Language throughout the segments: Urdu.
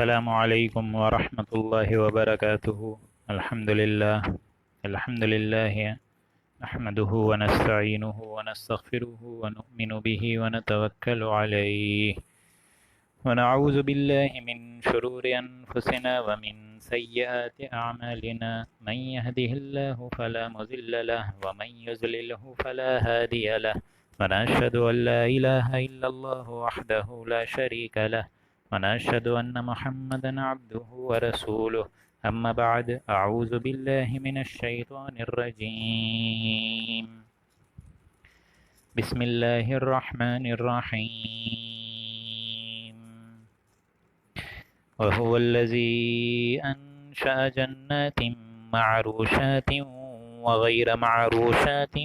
السلام علیکم ورحمۃ اللہ وبرکاتہ۔ الحمد للہ نحمده ونستعینه ونستغفره ونؤمن به ونتوکل علیہ ونعوذ باللہ من شرور انفسنا ومن سیئات اعمالنا من يهده الله فلا مضل له ومن يضلله فلا هادي له ونشهد ان لا اله الا الله وحده لا شريك له ونشهد أن محمدا عبده ورسوله أما بعد أعوذ بالله من الشيطان الرجيم بسم الله الرحمن الرحيم وهو الذي أنشأ جنات معروشات وغير معروشات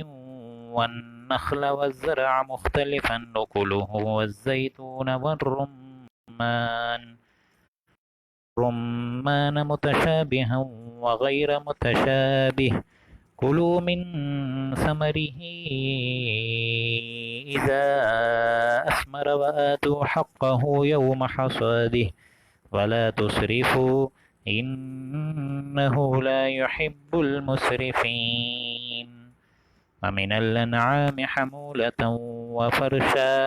والنخل والزرع مختلفا نكله والزيتون والرمان متشابها وغير متشابه كلوا من ثمره إذا أثمر وآتوا حقه يوم حصاده ولا تسرفوا إنه لا يحب المسرفين ومن الأنعام حمولة وفرشا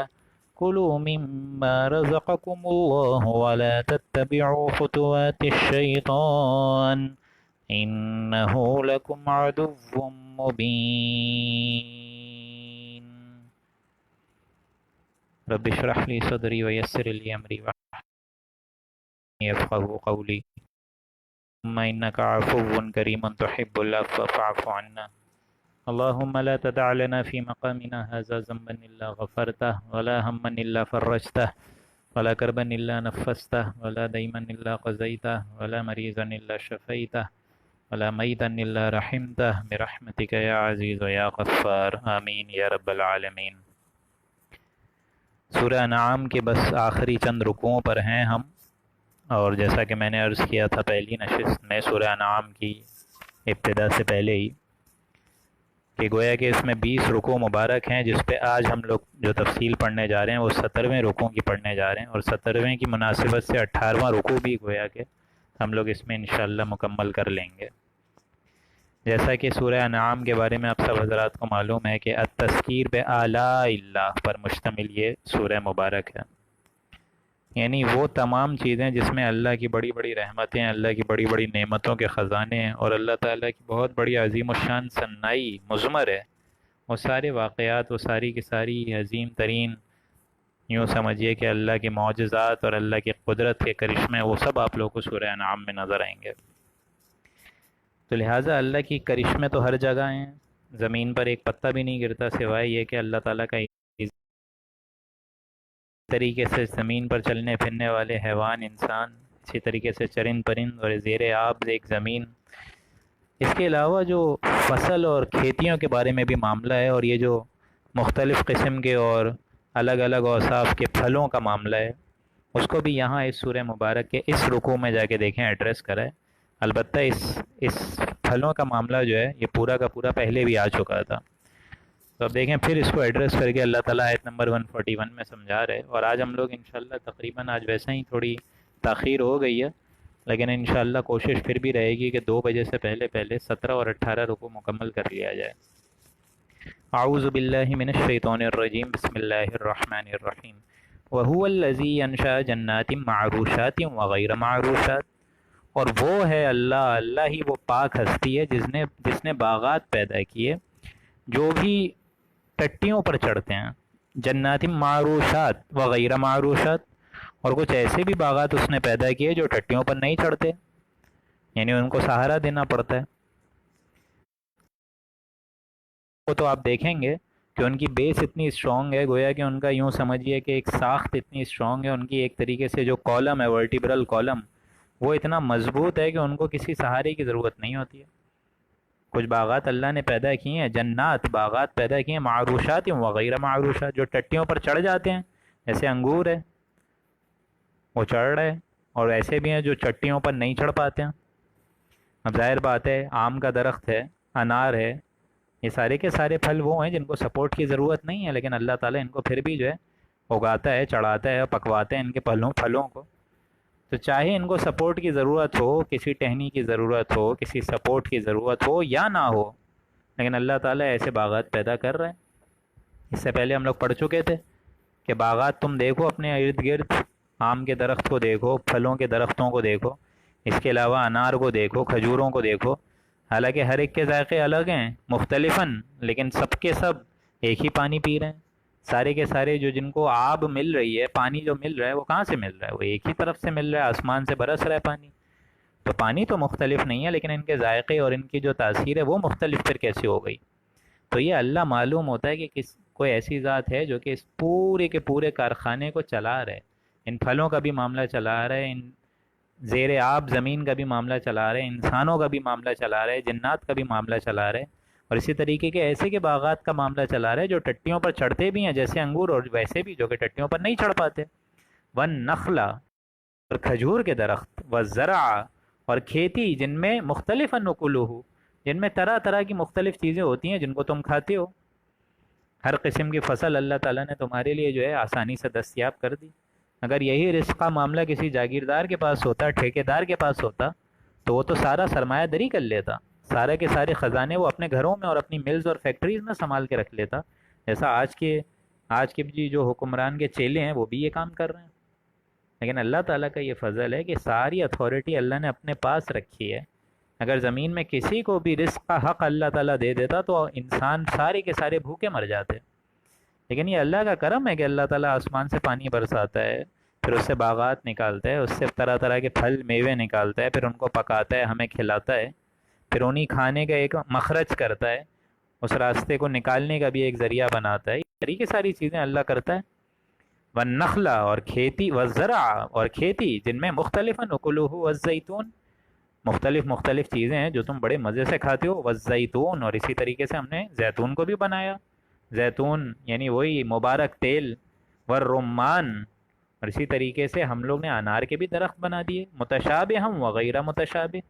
كلوا مما رزقكم الله ولا تتبعوا خطوات الشيطان إنه لكم عدو مبين رب اشرح لي صدري ويسر لي أمري واحلل يفقهوا قولي ثم إنك عفو كريم تحب العفو فاعف عنا اللهم لا تدع لنا في مقامنا هذا ذنبا إلا غفرته ولا هما إلا فرجته ولا كربا إلا نفسته ولا ديما إلا قضيته ولا مريضا إلا شفيته ولا ميتا إلا رحمته برحمتك يا عزيز يا غفار آمين يا رب العالمين۔ سورہ انعام کے بس آخری چند رکوعوں پر ہیں ہم، اور جیسا کہ میں نے عرض کیا تھا پہلی نشست میں سورہ انعام کی ابتدا سے پہلے ہی کہ گویا کہ اس میں 20 رکوع مبارک ہیں، جس پہ آج ہم لوگ جو تفصیل پڑھنے جا رہے ہیں وہ 17ویں رکوع کی پڑھنے جا رہے ہیں، اور 17ویں کی مناسبت سے 18واں رکوع بھی گویا کہ ہم لوگ اس میں انشاءاللہ مکمل کر لیں گے۔ جیسا کہ سورہ انعام کے بارے میں آپ سب حضرات کو معلوم ہے کہ التذکیر بآلاء اللہ پر مشتمل یہ سورہ مبارک ہے، یعنی وہ تمام چیزیں جس میں اللہ کی بڑی بڑی رحمتیں، اللہ کی بڑی بڑی نعمتوں کے خزانے ہیں، اور اللہ تعالیٰ کی بہت بڑی عظیم الشان ثنائی مضمر ہے، وہ سارے واقعات، وہ ساری کی ساری عظیم ترین، یوں سمجھیے کہ اللہ کے معجزات اور اللہ کی قدرت کے کرشمے، وہ سب آپ لوگوں کو سورہ انعام میں نظر آئیں گے۔ تو لہٰذا اللہ کی کرشمے تو ہر جگہ ہیں، زمین پر ایک پتہ بھی نہیں گرتا سوائے یہ کہ اللہ تعالیٰ کا طریقے سے زمین پر چلنے پھرنے والے حیوان، انسان، اسی طریقے سے چرند پرند، اور زیر آب ایک زمین۔ اس کے علاوہ جو فصل اور کھیتیوں کے بارے میں بھی معاملہ ہے، اور یہ جو مختلف قسم کے اور الگ الگ اوصاف کے پھلوں کا معاملہ ہے، اس کو بھی یہاں اس سورہ مبارک کے اس رکوع میں جا کے دیکھیں ایڈریس کرا ہے۔ البتہ اس پھلوں کا معاملہ جو ہے یہ پورا کا پورا پہلے بھی آ چکا تھا، تو اب دیکھیں پھر اس کو ایڈریس کر کے اللہ تعالیٰ آیت نمبر 141 میں سمجھا رہے، اور آج ہم لوگ انشاءاللہ تقریباً آج ویسے ہی تھوڑی تاخیر ہو گئی ہے، لیکن انشاءاللہ کوشش پھر بھی رہے گی کہ 2 بجے سے پہلے 17 اور 18 رکوع مکمل کر لیا جائے۔ اعوذ باللہ من الشیطان الرجیم، بسم اللہ الرحمن الرحیم۔ وَهُوَ الَّذِي يَنشَأُ جَنَّاتٍ مَّعْرُوشَاتٍ وَغَيْرَ مَعْرُوشَاتٍ، اور وہ ہے اللہ ہی وہ پاک ہستی ہے جس نے باغات پیدا کیے جو بھی ٹٹیوں پر چڑھتے ہیں، جنات معروشات وغیرہ معروشات، اور کچھ ایسے بھی باغات اس نے پیدا کیے جو ٹٹیوں پر نہیں چڑھتے، یعنی ان کو سہارا دینا پڑتا ہے۔ وہ تو آپ دیکھیں گے کہ ان کی بیس اتنی اسٹرانگ ہے، گویا کہ ان کا یوں سمجھیے کہ ایک ساخت اتنی اسٹرانگ ہے، ان کی ایک طریقے سے جو کالم ہے، ورٹیبرل کالم، وہ اتنا مضبوط ہے کہ ان کو کسی سہارے کی ضرورت نہیں ہوتی ہے۔ کچھ باغات اللہ نے پیدا کیے ہیں، جنات باغات پیدا کیے ہیں، معروشات وغیرہ معروشات، جو ٹٹیوں پر چڑھ جاتے ہیں، جیسے انگور ہے وہ چڑھ رہے، اور ایسے بھی ہیں جو چٹیوں پر نہیں چڑھ پاتے ہیں۔ اب ظاہر بات ہے آم کا درخت ہے، انار ہے، یہ سارے کے سارے پھل وہ ہیں جن کو سپورٹ کی ضرورت نہیں ہے، لیکن اللہ تعالیٰ ان کو پھر بھی جو ہے اگاتا ہے، چڑھاتا ہے اور پکواتے ہیں ان کے پھلوں کو۔ تو چاہے ان کو سپورٹ کی ضرورت ہو، کسی ٹہنی کی ضرورت ہو، کسی سپورٹ کی ضرورت ہو یا نہ ہو، لیکن اللہ تعالیٰ ایسے باغات پیدا کر رہے ہیں۔ اس سے پہلے ہم لوگ پڑھ چکے تھے کہ باغات تم دیکھو اپنے ارد گرد، آم کے درخت کو دیکھو، پھلوں کے درختوں کو دیکھو، اس کے علاوہ انار کو دیکھو، کھجوروں کو دیکھو، حالانکہ ہر ایک کے ذائقے الگ ہیں مختلفاً، لیکن سب کے سب ایک ہی پانی پی رہے ہیں۔ سارے کے سارے جو جن کو آب مل رہی ہے، پانی جو مل رہا ہے، وہ کہاں سے مل رہا ہے؟ وہ ایک ہی طرف سے مل رہا ہے، آسمان سے برس رہا ہے پانی۔ تو پانی تو مختلف نہیں ہے، لیکن ان کے ذائقے اور ان کی جو تاثیر ہے وہ مختلف پھر کیسے ہو گئی؟ تو یہ اللہ معلوم ہوتا ہے کہ کوئی ایسی ذات ہے جو کہ اس پورے کے پورے کارخانے کو چلا رہے، ان پھلوں کا بھی معاملہ چلا رہے، ان زیر آب زمین کا بھی معاملہ چلا رہے، انسانوں کا بھی معاملہ چلا رہے، جنات کا بھی معاملہ چلا رہے، اور اسی طریقے کے ایسے کے باغات کا معاملہ چلا رہے جو ٹٹیوں پر چڑھتے بھی ہیں جیسے انگور، اور ویسے بھی جو کہ ٹٹیوں پر نہیں چڑھ پاتے۔ وَالنَّخْلَ، اور کھجور کے درخت، وَالزَّرْعَ، اور کھیتی جن میں مختلف نُقُلُہُ، جن میں طرح طرح کی مختلف چیزیں ہوتی ہیں جن کو تم کھاتے ہو۔ ہر قسم کی فصل اللہ تعالیٰ نے تمہارے لیے جو ہے آسانی سے دستیاب کر دی۔ اگر یہی رزق کا معاملہ کسی جاگیردار کے پاس ہوتا، ٹھیکیدار کے پاس ہوتا، تو وہ تو سارا سرمایہ دری کر لیتا، سارے کے سارے خزانے وہ اپنے گھروں میں اور اپنی ملز اور فیکٹریز میں سنبھال کے رکھ لیتا، جیسا آج کے بھی جو حکمران کے چیلے ہیں وہ بھی یہ کام کر رہے ہیں۔ لیکن اللہ تعالیٰ کا یہ فضل ہے کہ ساری اتھارٹی اللہ نے اپنے پاس رکھی ہے۔ اگر زمین میں کسی کو بھی رزق کا حق اللہ تعالیٰ دے دیتا تو انسان سارے کے سارے بھوکے مر جاتے، لیکن یہ اللہ کا کرم ہے کہ اللہ تعالیٰ آسمان سے پانی برساتا ہے، پھر اس سے باغات نکالتا ہے، اس سے طرح طرح کے پھل میوے نکالتا ہے، پھر ان کو پکاتا ہے، ہمیں کھلاتا ہے، پھر انہیں کھانے کا ایک مخرج کرتا ہے، اس راستے کو نکالنے کا بھی ایک ذریعہ بناتا ہے۔ یہ طریقے ساری چیزیں اللہ کرتا ہے۔ والنخل، اور کھیتی، والزرع، اور کھیتی جن میں مختلف نقلہ، والزیتون، مختلف چیزیں ہیں جو تم بڑے مزے سے کھاتے ہو، والزیتون، اور اسی طریقے سے ہم نے زیتون کو بھی بنایا، زیتون یعنی وہی مبارک تیل، والرمان، اور اسی طریقے سے ہم لوگ نے انار کے بھی درخت بنا دیے، متشابہ ہم وغیرہ متشابہ،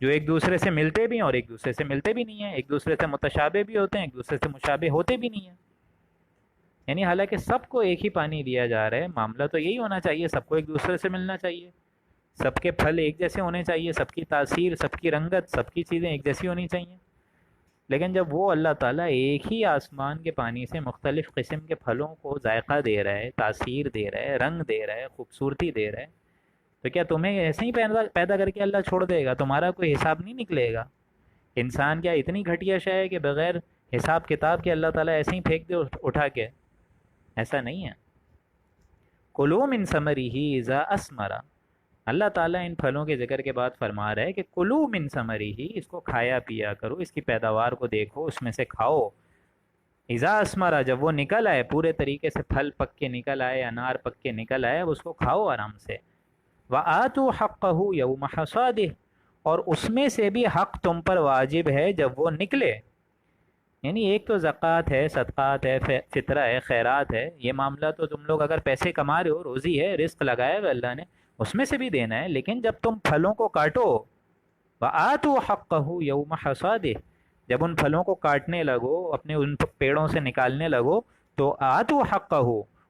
جو ایک دوسرے سے ملتے بھی ہیں اور ایک دوسرے سے ملتے بھی نہیں ہیں، ایک دوسرے سے متشابہ بھی ہوتے ہیں، ایک دوسرے سے مشابہ ہوتے بھی نہیں ہیں۔ یعنی حالانکہ سب کو ایک ہی پانی دیا جا رہا ہے، معاملہ تو یہی ہونا چاہیے، سب کو ایک دوسرے سے ملنا چاہیے، سب کے پھل ایک جیسے ہونے چاہیے، سب کی تاثیر، سب کی رنگت، سب کی چیزیں ایک جیسی ہونی چاہیے۔ لیکن جب وہ اللہ تعالیٰ ایک ہی آسمان کے پانی سے مختلف قسم کے پھلوں کو ذائقہ دے رہا ہے، تاثیر دے رہا ہے، رنگ دے رہا ہے، خوبصورتی دے رہا ہے، تو کیا تمہیں ایسے ہی پیدا کر کے اللہ چھوڑ دے گا؟ تمہارا کوئی حساب نہیں نکلے گا؟ انسان کیا اتنی گھٹیا شے ہے کہ بغیر حساب کتاب کے اللہ تعالیٰ ایسے ہی پھینک دے اٹھا کے؟ ایسا نہیں ہے۔ کلوا من ثمرہ اذا اثمر، اللہ تعالیٰ ان پھلوں کے ذکر کے بعد فرما رہا ہے کہ کلو من ثمرہ، اس کو کھایا پیا کرو، اس کی پیداوار کو دیکھو، اس میں سے کھاؤ، اذا اثمر، جب وہ نکل آئے پورے طریقے سے، پھل پک کے نکل آئے، انار پک کے نکل آئے، اب اس کو کھاؤ آرام سے۔ وآتوا حقہ یوم حصادہ، اور اس میں سے بھی حق تم پر واجب ہے جب وہ نکلے۔ یعنی ایک تو زکوٰۃ ہے، صدقات ہے، فطرہ ہے، خیرات ہے، یہ معاملہ تو تم لوگ اگر پیسے کما رہے ہو، روزی ہے، رزق لگایا ہوا اللہ نے، اس میں سے بھی دینا ہے، لیکن جب تم پھلوں کو کاٹو، وآتوا حقہ یوم حصادہ، جب ان پھلوں کو کاٹنے لگو، اپنے ان پیڑوں سے نکالنے لگو، تو آتوا حقہ،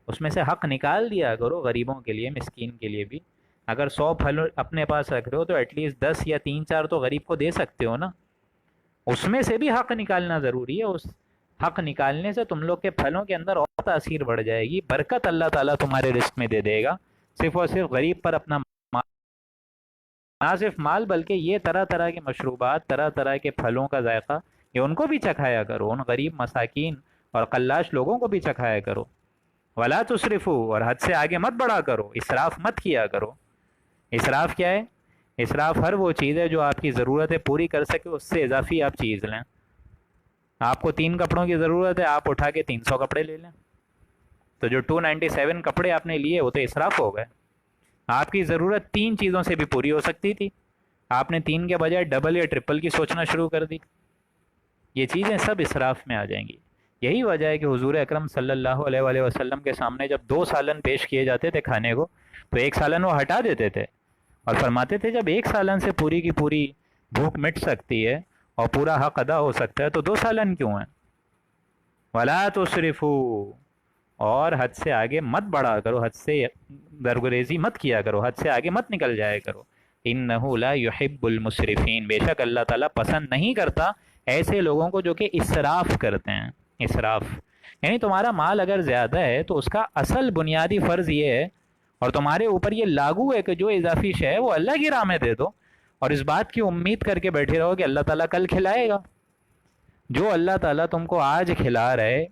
اس میں سے حق نکال دیا کرو غریبوں کے لیے، مسکین کے لیے بھی۔ اگر 100 پھل اپنے پاس رکھ رہے ہو تو ایٹ لیسٹ 10 یا 3-4 تو غریب کو دے سکتے ہو نا، اس میں سے بھی حق نکالنا ضروری ہے۔ اس حق نکالنے سے تم لوگ کے پھلوں کے اندر اور تاثیر بڑھ جائے گی، برکت اللہ تعالیٰ تمہارے رزق میں دے دے گا، صرف اور صرف غریب پر اپنا نہ صرف مال بلکہ یہ طرح طرح کے مشروبات، طرح طرح کے پھلوں کا ذائقہ، یہ ان کو بھی چکھایا کرو، ان غریب مساکین اور قلاش لوگوں کو بھی چکھایا کرو۔ ولا تسرفوا، اور حد سے آگے مت بڑھا کرو، اسراف مت کیا کرو۔ اسراف کیا ہے؟ اسراف ہر وہ چیز ہے جو آپ کی ضرورتیں پوری کر سکے، اس سے اضافی آپ چیز لیں۔ آپ کو 3 کپڑوں کی ضرورت ہے، آپ اٹھا کے 300 کپڑے لے لیں، تو جو 297 کپڑے آپ نے لیے وہ تو اسراف ہو گئے۔ آپ کی ضرورت 3 چیزوں سے بھی پوری ہو سکتی تھی، آپ نے 3 کے بجائے ڈبل یا ٹرپل کی سوچنا شروع کر دی، یہ چیزیں سب اسراف میں آ جائیں گی۔ یہی وجہ ہے کہ حضور اکرم صلی اللہ علیہ وآلہ وسلم کے سامنے جب 2 سالن پیش کیے جاتے تھے کھانے کو، تو 1 سالن وہ ہٹا دیتے تھے اور فرماتے تھے جب 1 سالن سے پوری کی پوری بھوک مٹ سکتی ہے اور پورا حق ادا ہو سکتا ہے تو 2 سالن کیوں ہیں؟ ولا تسرفوا، اور حد سے آگے مت بڑھا کرو، حد سے درگریزی مت کیا کرو، حد سے آگے مت نکل جایا کرو. انہ لا یحب المسرفین، بے شک اللہ تعالیٰ پسند نہیں کرتا ایسے لوگوں کو جو کہ اسراف کرتے ہیں. اسراف یعنی تمہارا مال اگر زیادہ ہے تو اس کا اصل بنیادی فرض یہ ہے، اور تمہارے اوپر یہ لاگو ہے کہ جو اضافی شے ہے وہ اللہ کی راہ میں دے دو، اور اس بات کی امید کر کے بیٹھے رہو کہ اللہ تعالیٰ کل کھلائے گا. جو اللہ تعالیٰ تم کو آج کھلا رہے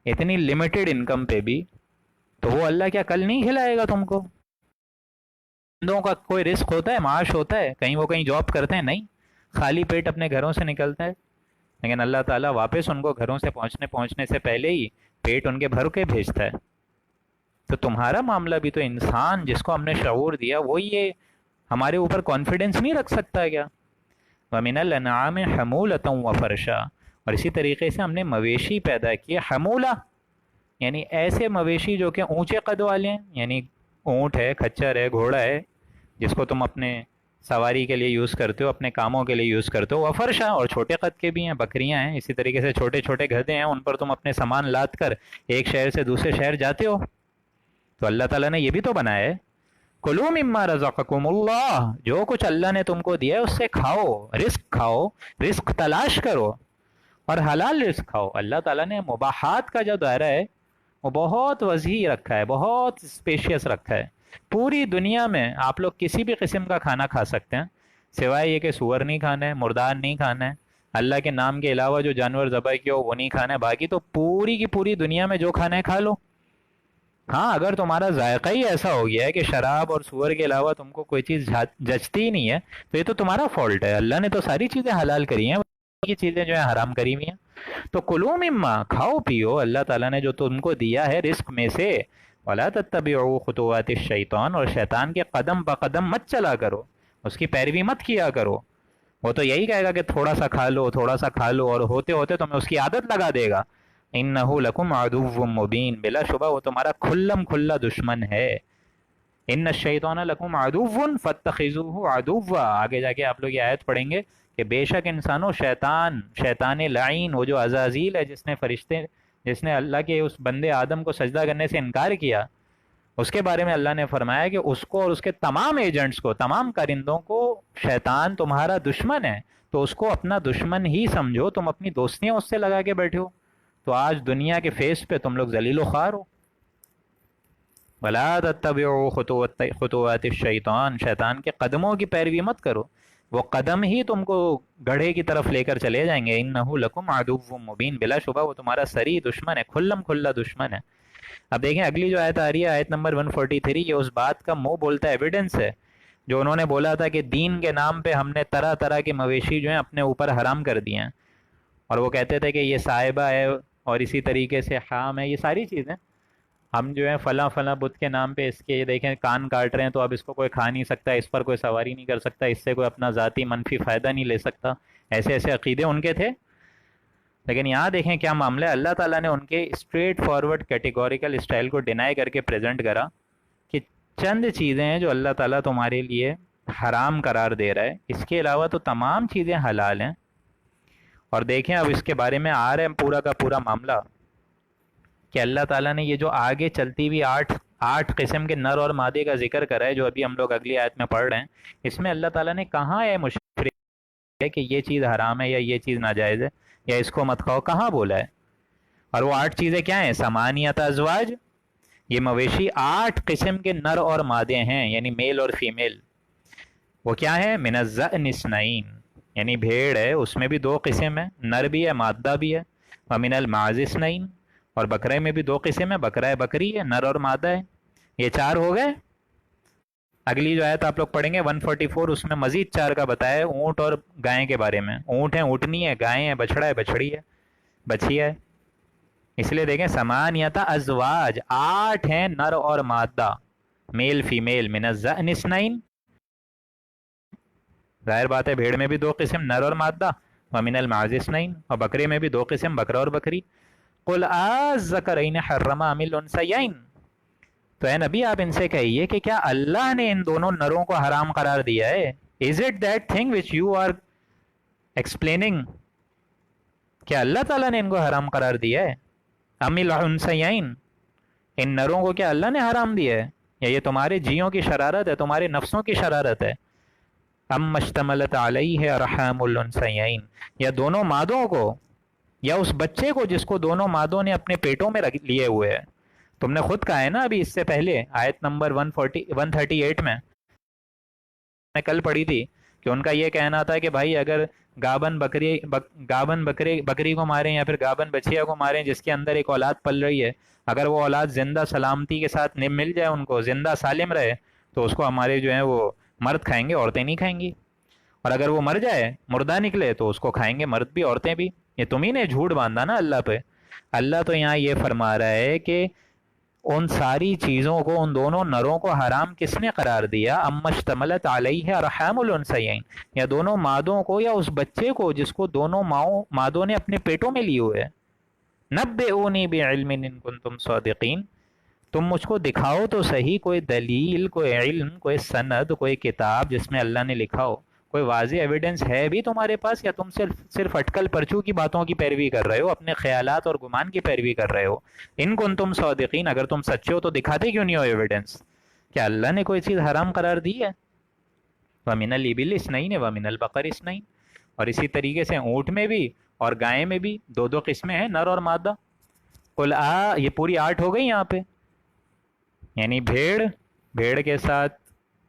اتنی لمیٹڈ انکم پہ بھی، تو وہ اللہ کیا کل نہیں کھلائے گا تم کو؟ بندوں کا کوئی رزق ہوتا ہے، معاش ہوتا ہے، کہیں وہ کہیں جاب کرتے ہیں؟ نہیں، خالی پیٹ اپنے گھروں سے نکلتا ہے. لیکن اللہ تعالیٰ واپس ان کو گھروں سے پہنچنے سے پہلے ہی پیٹ ان کے بھر کے بھیجتا ہے. تو تمہارا معاملہ بھی تو انسان جس کو ہم نے شعور دیا وہ یہ ہمارے اوپر کانفیڈنس نہیں رکھ سکتا کیا؟ وَمِنَ الْأَنْعَامِ حَمُولَةً وَفَرْشًا، اور اسی طریقے سے ہم نے مویشی پیدا کیے. حمولہ یعنی ایسے مویشی جو کہ اونچے قد والے ہیں، یعنی اونٹ ہے، کھچر ہے، گھوڑا ہے، جس کو تم اپنے سواری کے لیے یوز کرتے ہو، اپنے کاموں کے لیے یوز کرتے ہو. وفرشا، اور چھوٹے قد کے بھی ہیں، بکریاں ہیں، اسی طریقے سے چھوٹے چھوٹے گدھے ہیں، ان پر تم اپنے سامان لاد کر ایک شہر سے دوسرے شہر جاتے ہو. تو اللہ تعالیٰ نے یہ بھی تو بنایا ہے. کلوا مما رزقکم اللہ، جو کچھ اللہ نے تم کو دیا ہے اس سے کھاؤ، کھاؤ، رزق تلاش کرو اور حلال رزق کھاؤ. اللہ تعالیٰ نے مباحات کا جو دائرہ ہے وہ بہت وسیع رکھا ہے، بہت اسپیشیس رکھا ہے. پوری دنیا میں آپ لوگ کسی بھی قسم کا کھانا کھا سکتے ہیں، سوائے یہ کہ سور نہیں کھانا ہے، مردار نہیں کھانا ہے، اللہ کے نام کے علاوہ جو جانور ذبح کیا ہو وہ نہیں کھانا ہے. باقی تو پوری کی پوری دنیا میں جو کھانا ہے کھا لو. ہاں، اگر تمہارا ذائقہ ہی ایسا ہو گیا ہے کہ شراب اور سور کے علاوہ تم کو کوئی چیز جچتی ہی نہیں ہے، تو یہ تو تمہارا فالٹ ہے. اللہ نے تو ساری چیزیں حلال کری ہیں، باقی چیزیں جو ہیں حرام کری ہوئی ہیں. تو کلوا مما، کھاؤ پیو اللہ تعالیٰ نے جو تم کو دیا ہے رزق میں سے. ولا تتبعوا خطوات الشیطان، اور شیطان کے قدم بقدم مت چلا کرو، اس کی پیروی مت کیا کرو. وہ تو یہی کہے گا کہ تھوڑا سا کھا لو، تھوڑا سا کھا لو، اور ہوتے ہوتے تمہیں اس کی عادت لگا دے گا. انہ لکم عدو مبین، بلا شبہ وہ تمہارا کھلم کھلا دشمن ہے. ان الشیطان لکم عدو فاتخذوہ عدوا، آگے جا کے آپ لوگ یہ آیت پڑھیں گے کہ بے شک انسانوں شیطان لعین، وہ جو عزازیل ہے جس نے اللہ کے اس بندے آدم کو سجدہ کرنے سے انکار کیا، اس کے بارے میں اللہ نے فرمایا کہ اس کو اور اس کے تمام ایجنٹس کو، تمام کارندوں کو شیطان تمہارا دشمن ہے. تو اس کو اپنا دشمن ہی سمجھو، تم اپنی دوستیاں اس سے لگا کے بیٹھے ہو. تو آج دنیا کے فیس پہ تم لوگ ذلیل و خوار ہو. ولا تتبعوا خطوات الشیطان، شیطان کے قدموں کی پیروی مت کرو، وہ قدم ہی تم کو گڑھے کی طرف لے کر چلے جائیں گے. انہ لکم عدو مبین، بلا شبہ وہ تمہارا سری دشمن ہے، کھلم کھلا دشمن ہے. اب دیکھیں اگلی جو آیت آ رہی ہے، آیت نمبر 143، یہ اس بات کا منہ بولتا ایویڈنس ہے جو انہوں نے بولا تھا کہ دین کے نام پہ ہم نے طرح طرح کے مویشی جو ہیں اپنے اوپر حرام کر دیے ہیں. اور وہ کہتے تھے کہ یہ صاحبہ ہے اور اسی طریقے سے حام ہے، یہ ساری چیزیں ہم جو ہے فلاں فلاں بت کے نام پہ اس کے یہ دیکھیں کان کاٹ رہے ہیں، تو اب اس کو کوئی کھا نہیں سکتا، اس پر کوئی سواری نہیں کر سکتا، اس سے کوئی اپنا ذاتی منفی فائدہ نہیں لے سکتا. ایسے ایسے عقیدے ان کے تھے. لیکن یہاں دیکھیں کیا معاملہ ہے، اللہ تعالیٰ نے ان کے اسٹریٹ فارورڈ کیٹیگوریکل اسٹائل کو ڈینائی کر کے پریزنٹ کرا کہ چند چیزیں ہیں جو اللہ تعالیٰ تمہارے لیے حرام قرار دے رہا ہے، اس کے علاوہ تو تمام چیزیں حلال ہیں. اور دیکھیں اب اس کے بارے میں آ رہے ہیں پورا کا پورا معاملہ کہ اللہ تعالیٰ نے یہ جو آگے چلتی ہوئی آٹھ قسم کے نر اور مادے کا ذکر کرا ہے، جو ابھی ہم لوگ اگلی آیت میں پڑھ رہے ہیں، اس میں اللہ تعالیٰ نے کہاں ہے مشرک ہے کہ یہ چیز حرام ہے یا یہ چیز ناجائز ہے یا اس کو مت کھاؤ، کہاں بولا ہے؟ اور وہ 8 چیزیں کیا ہیں؟ ثمانیۃ ازواج، یہ مویشی 8 قسم کے نر اور مادے ہیں، یعنی میل اور فیمیل. وہ کیا ہے؟ من الضأن اثنین، یعنی بھیڑ ہے اس میں بھی 2 قسم ہیں، نر بھی ہے مادہ بھی ہے. ومن الماعز اثنین، اور بکرے میں بھی 2 قسم ہے، بکرا ہے بکری ہے، نر اور مادہ ہے. یہ 4 ہو گئے. اگلی جو آیت آپ لوگ پڑھیں گے 144، اس میں مزید 4 کا بتایا ہے، اونٹ اور گائے کے بارے میں. اونٹ ہے اونٹنی ہے، گائے ہے بچڑا ہے بچڑی ہے، بچیا ہے. اس لیے دیکھیں ثمانیۃ ازواج، 8 ہیں نر اور مادہ، میل فیمیل. من الضأن اثنین، ظاہر بات ہے بھیڑ میں بھی 2 قسم نر اور مادہ. ومن الماعز اثنین، اور بکرے میں بھی 2 قسم بکرا اور بکری. قل الذکرین حرم ام الانثیین، تو اے نبی آپ ان سے کہیے کہ کیا اللہ نے ان دونوں نروں کو حرام قرار دیا ہے؟ Is it that thing which you are explaining, کیا اللہ تعالیٰ نے ان کو حرام قرار دیا ہے؟ ام الانثیین، ان نروں کو کیا اللہ نے حرام دیا ہے، یا یہ تمہارے جیوں کی شرارت ہے، تمہارے نفسوں کی شرارت ہے؟ ام اشتملت علیہ ارحام الانثیین، یا دونوں مادوں کو، یا اس بچے کو جس کو دونوں مادوں نے اپنے پیٹوں میں رکھ لیے ہوئے ہے؟ تم نے خود کہا ہے نا ابھی اس سے پہلے آیت نمبر 138 میں نے کل پڑھی تھی کہ ان کا یہ کہنا تھا کہ بھائی اگر بکری کو ماریں یا پھر گابن بچیا کو ماریں جس کے اندر ایک اولاد پل رہی ہے، اگر وہ اولاد زندہ سلامتی کے ساتھ مل جائے، ان کو زندہ سالم رہے، تو اس کو ہمارے جو ہیں وہ مرد کھائیں گے، عورتیں نہیں کھائیں گی، اور اگر وہ مر جائے، مردہ نکلے، تو اس کو کھائیں گے مرد بھی عورتیں بھی۔ یہ تمہیں نے جھوٹ باندھا نا اللہ پہ۔ اللہ تو یہاں یہ فرما رہا ہے کہ ان ساری چیزوں کو، ان دونوں نروں کو حرام کس نے قرار دیا؟ اما اشتملت علیہ ارحام الانثیین، یا دونوں مادوں کو، یا اس بچے کو جس کو دونوں مادوں نے اپنے پیٹوں میں لیے ہوئے۔ نبئونی بعلم ان کنتم صادقین، تم مجھ کو دکھاؤ تو صحیح کوئی دلیل، کوئی علم، کوئی سند، کوئی کتاب جس میں اللہ نے لکھا ہو، کوئی واضح ایویڈنس ہے بھی تمہارے پاس، یا تم صرف اٹکل پرچو کی باتوں کی پیروی کر رہے ہو، اپنے خیالات اور گمان کی پیروی کر رہے ہو؟ ان کنتم صادقین، اگر تم سچے ہو تو دکھاتے کیوں نہیں ہو ایویڈنس؟ کیا اللہ نے کوئی چیز حرام قرار دی ہے؟ وَمِنَ الْإِبِلِ اثْنَيْنِ وَمِنَ الْبَقَرِ اثْنَيْنِ، اور اسی طریقے سے اونٹ میں بھی اور گائے میں بھی دو دو قسمیں ہیں، نر اور مادہ۔ قل یہ پوری 8 ہو گئی یہاں پہ، یعنی بھیڑ کے ساتھ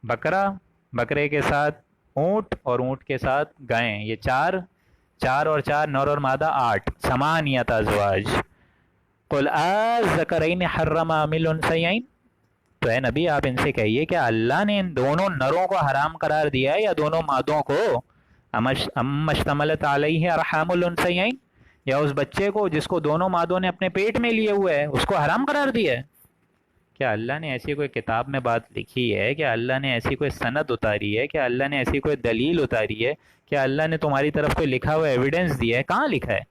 بکرا، بکرے کے ساتھ اونٹ، اور اونٹ کے ساتھ گائیں، یہ چار اور چار، نر اور مادہ 8، ثمانیۃ ازواج۔ قل الذکرین حرم ام الانثیین، تو اے نبی آپ ان سے کہیے کہ اللہ نے ان دونوں نروں کو حرام قرار دیا ہے یا دونوں مادوں کو؟ ام اشتملت علیہ ارحام الانثیین، یا اس بچے کو جس کو دونوں مادوں نے اپنے پیٹ میں لیے ہوئے ہے، اس کو حرام قرار دیا ہے؟ کیا اللہ نے ایسی کوئی کتاب میں بات لکھی ہے؟ کیا اللہ نے ایسی کوئی سند اتاری ہے؟ کیا اللہ نے ایسی کوئی دلیل اتاری ہے؟ کیا اللہ نے تمہاری طرف کوئی لکھا ہوا ایویڈنس دیا ہے؟ کہاں لکھا ہے؟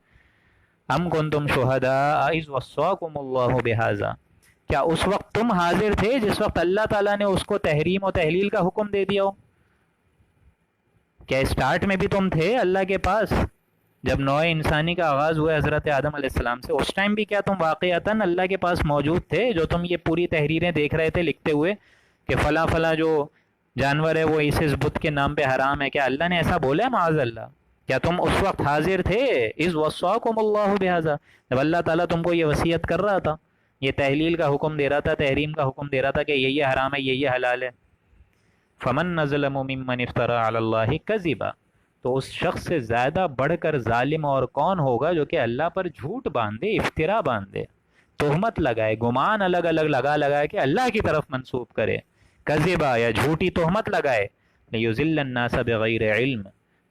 ام کنتم شہداء اذ وصاکم اللہ بہذا، کیا اس وقت تم حاضر تھے جس وقت اللہ تعالیٰ نے اس کو تحریم و تحلیل کا حکم دے دیا ہو؟ کیا اسٹارٹ میں بھی تم تھے اللہ کے پاس جب نوع انسانی کا آغاز ہوا حضرت آدم علیہ السلام سے؟ اس ٹائم بھی کیا تم واقعتاً اللہ کے پاس موجود تھے جو تم یہ پوری تحریریں دیکھ رہے تھے لکھتے ہوئے کہ فلاں فلاں جو جانور ہے وہ اس بت کے نام پہ حرام ہے؟ کیا اللہ نے ایسا بولا ہے معاذ اللہ؟ کیا تم اس وقت حاضر تھے اذ وصاکم اللہ بہذا، جب اللہ تعالیٰ تم کو یہ وصیت کر رہا تھا، یہ تحلیل کا حکم دے رہا تھا، تحریم کا حکم دے رہا تھا کہ یہ حرام ہے، یہ حلال ہے؟ فمن نظلم ممن افترى علی اللہ کذبا، تو اس شخص سے زیادہ بڑھ کر ظالم اور کون ہوگا جو کہ اللہ پر جھوٹ باندھے، افترا باندھے، تہمت لگائے، گمان الگ الگ لگا کے اللہ کی طرف منسوب کرے، کذبا یا جھوٹی تہمت لگائے، لیضل الناس بغیر علم،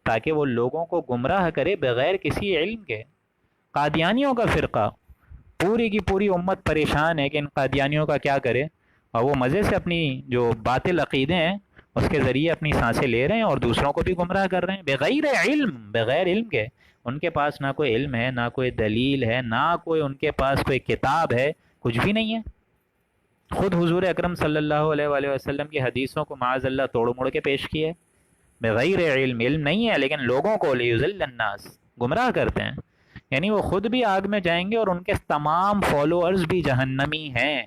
تاکہ وہ لوگوں کو گمراہ کرے بغیر کسی علم کے۔ قادیانیوں کا فرقہ، پوری کی پوری امت پریشان ہے کہ ان قادیانیوں کا کیا کرے، اور وہ مزے سے اپنی جو باطل عقیدے ہیں اس کے ذریعے اپنی سانسیں لے رہے ہیں اور دوسروں کو بھی گمراہ کر رہے ہیں بغیر علم، بغیر علم کے۔ ان کے پاس نہ کوئی علم ہے، نہ کوئی دلیل ہے، نہ کوئی ان کے پاس کوئی کتاب ہے، کچھ بھی نہیں ہے۔ خود حضور اکرم صلی اللہ علیہ وآلہ وسلم کی حدیثوں کو معاذ اللہ توڑ موڑ کے پیش کیا ہے بغیر علم، علم نہیں ہے لیکن لوگوں کو لیضل الناس گمراہ کرتے ہیں، یعنی وہ خود بھی آگ میں جائیں گے اور ان کے تمام فالوورز بھی جہنمی ہیں۔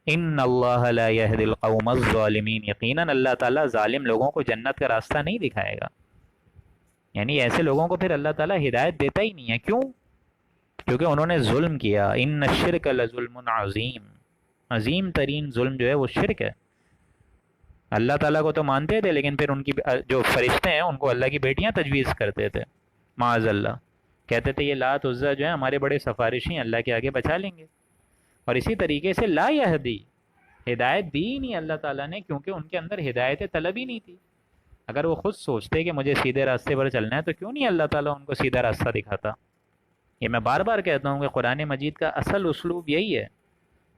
ان اللہ لا یہدی القوم الظالمین، یقیناً اللہ تعالیٰ ظالم لوگوں کو جنت کا راستہ نہیں دکھائے گا، یعنی ایسے لوگوں کو پھر اللہ تعالیٰ ہدایت دیتا ہی نہیں ہے۔ کیوں؟ کیونکہ انہوں نے ظلم کیا۔ ان الشرک لظلم عظیم، عظیم ترین ظلم جو ہے وہ شرک ہے۔ اللہ تعالیٰ کو تو مانتے تھے لیکن پھر ان کی جو فرشتے ہیں ان کو اللہ کی بیٹیاں تجویز کرتے تھے معاذ اللہ، کہتے تھے یہ لات عزا جو ہے ہمارے بڑے سفارشی ہیں، اللہ کے آگے بچا لیں گے۔ اور اسی طریقے سے لا یہدی، ہدایت دی ہی نہیں اللہ تعالیٰ نے، کیونکہ ان کے اندر ہدایت طلب ہی نہیں تھی۔ اگر وہ خود سوچتے کہ مجھے سیدھے راستے پر چلنا ہے تو کیوں نہیں اللہ تعالیٰ ان کو سیدھا راستہ دکھاتا؟ یہ میں بار بار کہتا ہوں کہ قرآن مجید کا اصل اسلوب یہی ہے